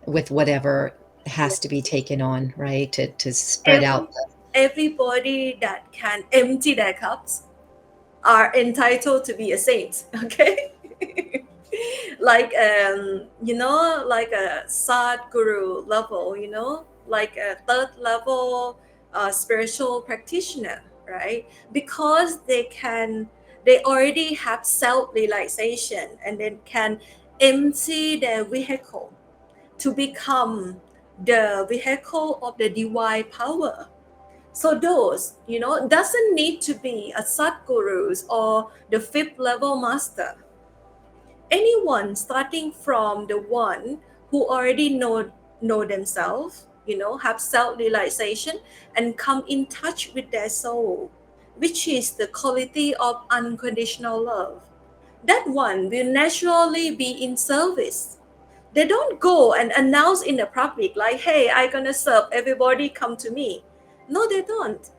with whatever has to be taken on, right, to spread out. Everybody that can empty their cups are entitled to be a saint. Okay? Like like a Sadguru level, like a third level spiritual practitioner, right? Because they already have self-realization and then can empty their vehicle to become the vehicle of the divine power. So those, doesn't need to be a Sadgurus or the fifth level master. Anyone starting from the one who already know themselves, have self-realization and come in touch with their soul, which is the quality of unconditional love. That one will naturally be in service. They don't go and announce in the public like, hey, I'm gonna serve everybody, come to me. No, they don't.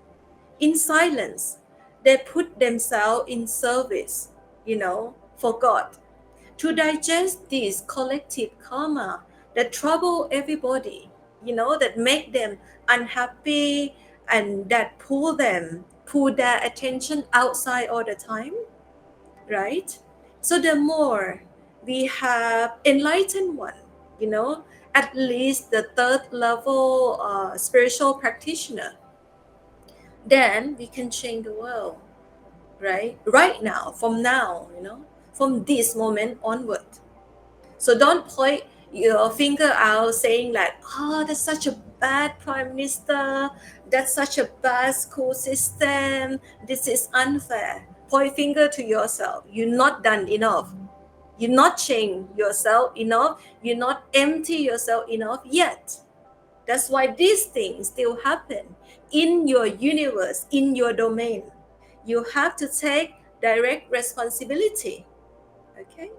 In silence, they put themselves in service, for God, to digest this collective karma that trouble everybody, that make them unhappy and that pull their attention outside all the time, right? So the more we have enlightened one, at least the third level spiritual practitioner, then we can change the world, right? Right now, from this moment onward. So don't point your finger out saying like, oh, that's such a bad prime minister, that's such a bad school system, this is unfair. Point finger to yourself. You're not done enough. You're not changed yourself enough. You're not empty yourself enough yet. That's why these things still happen in your universe, in your domain. You have to take direct responsibility. Okay?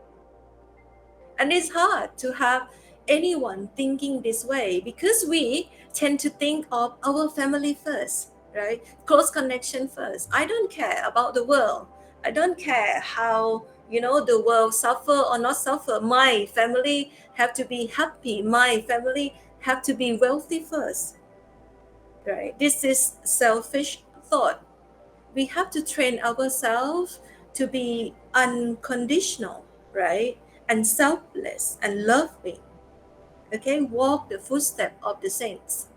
And it's hard to have anyone thinking this way because we tend to think of our family first, right? Close connection first. I don't care about the world. I don't care how, the world suffer or not suffer. My family have to be happy. My family have to be wealthy first, right? This is selfish thought. We have to train ourselves to be unconditional, right? And selfless and loving. Okay, walk the footsteps of the saints.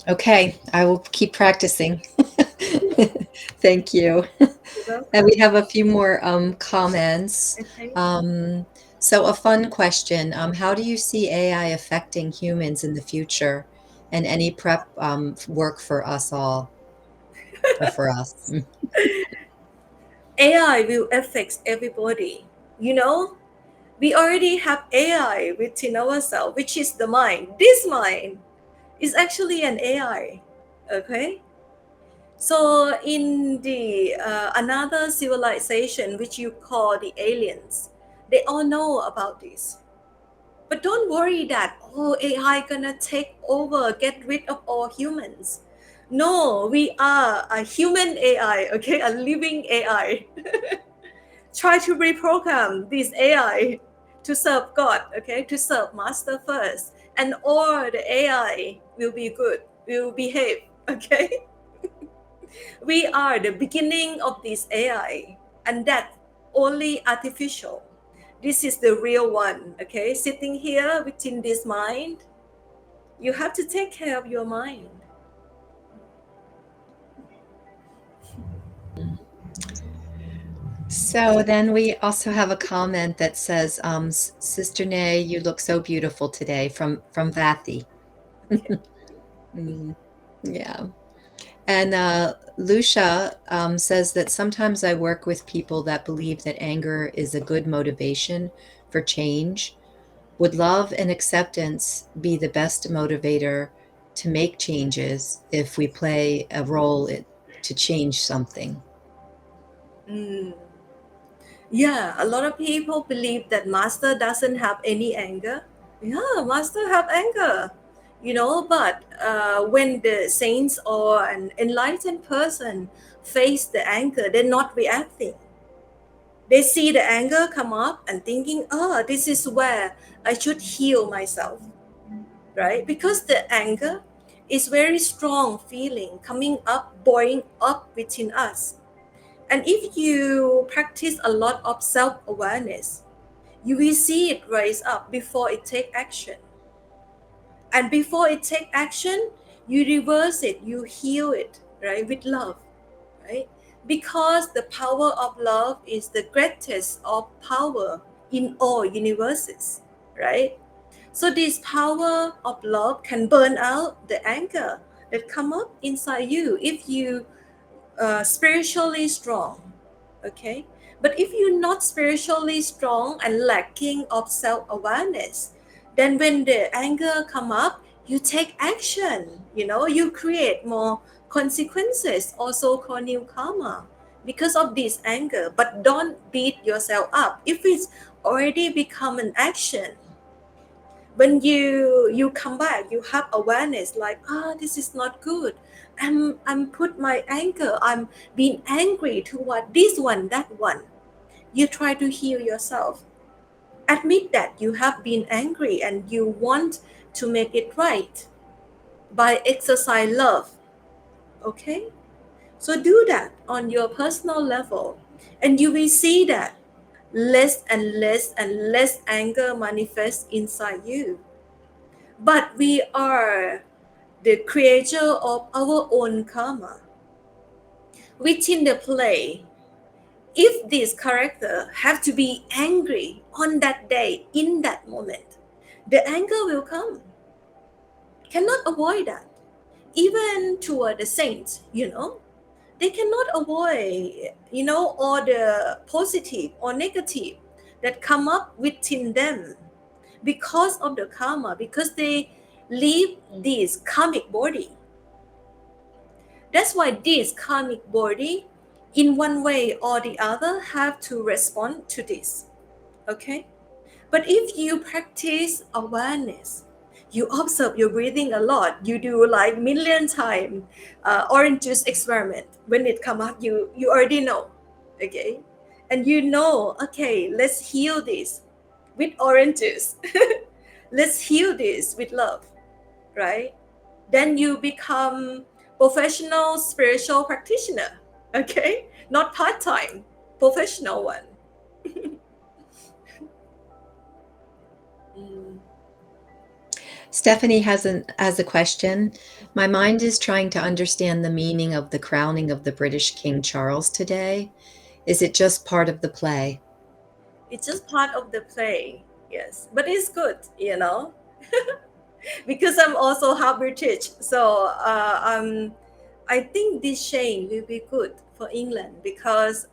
Okay, I will keep practicing. Thank you. Welcome. And we have a few more comments. Okay. So a fun question, how do you see AI affecting humans in the future, and any prep work for us all? for us. AI will affect everybody. You know, we already have AI within ourselves, which is the mind. This mind is actually an AI. Okay. So in the another civilization, which you call the aliens, they all know about this. But don't worry that, oh, AI gonna take over, get rid of all humans. No, we are a human AI, okay, a living AI. Try to reprogram this AI to serve God, okay, to serve Master first, and all the AI will be good, will behave, okay. We are the beginning of this AI, and that only artificial. This is the real one, okay? Sitting here within this mind, you have to take care of your mind. So then we also have a comment that says, Sister Nay, you look so beautiful today, from Vathi. Okay. Yeah. And Lucia says that sometimes I work with people that believe that anger is a good motivation for change. Would love and acceptance be the best motivator to make changes if we play a role to change something? Mm. Yeah, a lot of people believe that Master doesn't have any anger. Yeah, Master have anger, you know, but when the saints or an enlightened person face the anger, they're not reacting. They see the anger come up and thinking, oh, this is where I should heal myself, right? Because the anger is very strong feeling coming up, boiling up within us. And if you practice a lot of self-awareness, you will see it rise up before it take action. And before it take action, you reverse it, you heal it, right? With love, right? Because the power of love is the greatest of power in all universes, right? So this power of love can burn out the anger that come up inside you if you spiritually strong, okay? But if you're not spiritually strong and lacking of self-awareness, then when the anger come up, you take action, you know, you create more consequences, also called new karma, because of this anger. But don't beat yourself up if it's already become an action. When you come back, you have awareness like, this is not good. I'm put my anger, I'm being angry toward this one, that one. You try to heal yourself, admit that you have been angry and you want to make it right by exercise love, okay? So do that on your personal level, and you will see that less and less and less anger manifests inside you. But we are the creator of our own karma. Within the play, if this character have to be angry on that day, in that moment, the anger will come. Cannot avoid that. Even toward the saints, you know, they cannot avoid, you know, all the positive or negative that come up within them because of the karma, because they live this karmic body. That's why this karmic body, in one way or the other, have to respond to this. Okay? But if you practice awareness, you observe your breathing a lot, you do like million times orange juice experiment. When it come up, you already know. Okay? And you know, okay, let's heal this with orange juice. Let's heal this with love, right? Then you become professional spiritual practitioner, okay? Not part-time, professional one. Mm. Stephanie has a question. My mind is trying to understand the meaning of the crowning of the British King Charles today. Is it just part of the play? It's just part of the play, yes. But it's good, you know, because I'm also half British. So I think this chain will be good for England because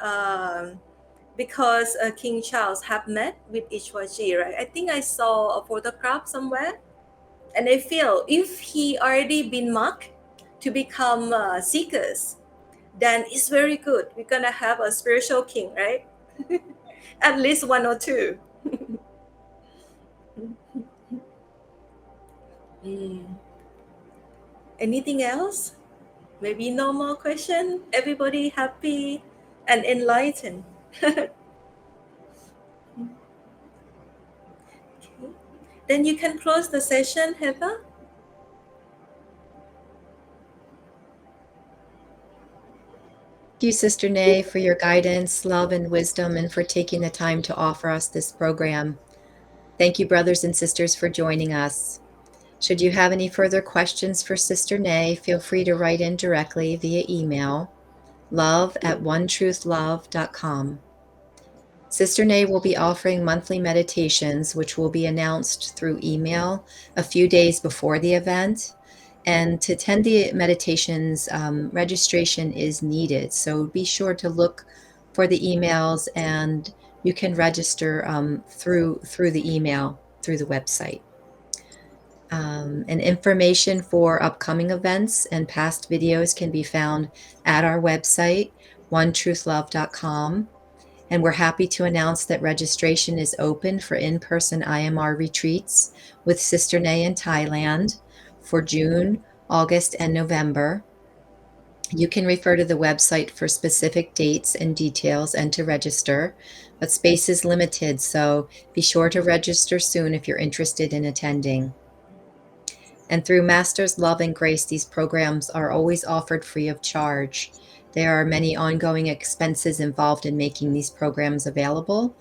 King Charles have met with Ishwaji, right? I think I saw a photograph somewhere, and I feel if he already been marked to become seekers, then it's very good. We're gonna have a spiritual king, right? At least one or two. Anything else? Maybe no more question. Everybody happy and enlightened. Okay. Then you can close the session, Heather. Thank you, Sister Nay, for your guidance, love, and wisdom, and for taking the time to offer us this program. Thank you, brothers and sisters, for joining us. Should you have any further questions for Sister Nay, feel free to write in directly via email, love@onetruth.love.com. Sister Nay will be offering monthly meditations, which will be announced through email a few days before the event. And to attend the meditations, registration is needed. So be sure to look for the emails, and you can register through the email, through the website. And information for upcoming events and past videos can be found at our website, onetruth.love.com. And we're happy to announce that registration is open for in-person IMR retreats with Sister Nay in Thailand for June, August, and November. You can refer to the website for specific dates and details and to register, but space is limited, so be sure to register soon if you're interested in attending. And through Master's Love and Grace, these programs are always offered free of charge. There are many ongoing expenses involved in making these programs available.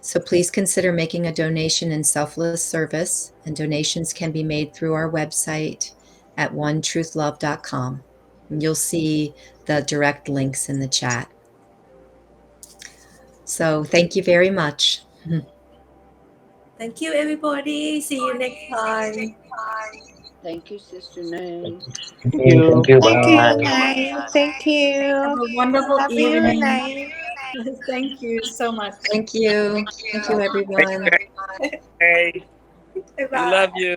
So please consider making a donation in selfless service, and donations can be made through our website at onetruth.love.com. You'll see the direct links in the chat. So thank you very much. Thank you, everybody. See you next time. Thank you, Sister Nay. Thank you. Thank you, Bye. Nay. Thank you. Have a wonderful Love you, evening. Nay. Thank you so much. Thank you. Thank you, everyone. Hey, we Bye-bye. love you.